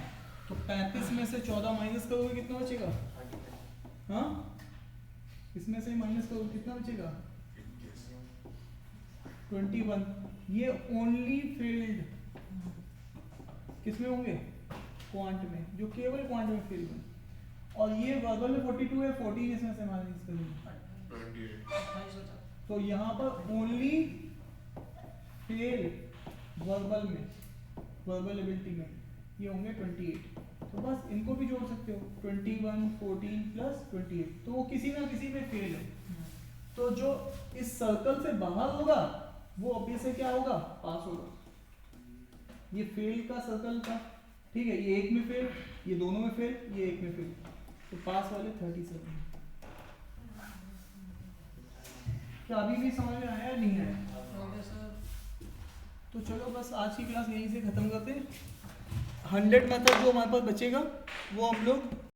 तो 35 में से 14 माइनस करोगे कितना बचेगा, हाँ इसमें से माइनस करोगे कितना बचेगा, 21। ये ओनली फील्ड किसमें होंगे, क्वांट में, जो केवल क्वांट में फेल हुए, और ये वर्बल में 42 है, 14 इसमें से माइनस करेंगे, 28 तो यहाँ पर ओनली फेल वर्बल में, वर्बल एबिलिटी में ये होंगे 28। तो बस इनको भी जोड़ सकते हो, 21 14 प्लस 28, तो वो किसी ना किसी में फेल है। तो जो इस सर्कल से बाहर होगा वो ऑब्वियस है क्या होगा, पास होगा। ये फेल का सर्कल था, ठीक है, ये एक में फेल, ये दोनों में फेल, ये एक में फेल, तो पास वाले 37। क्या अभी भी समझ में आया या नहीं आया, हो गया सर। तो चलो बस आज की क्लास यहीं से खत्म करते हैं। 100 मेथड जो हमारे पास बचेगा वो हम लोग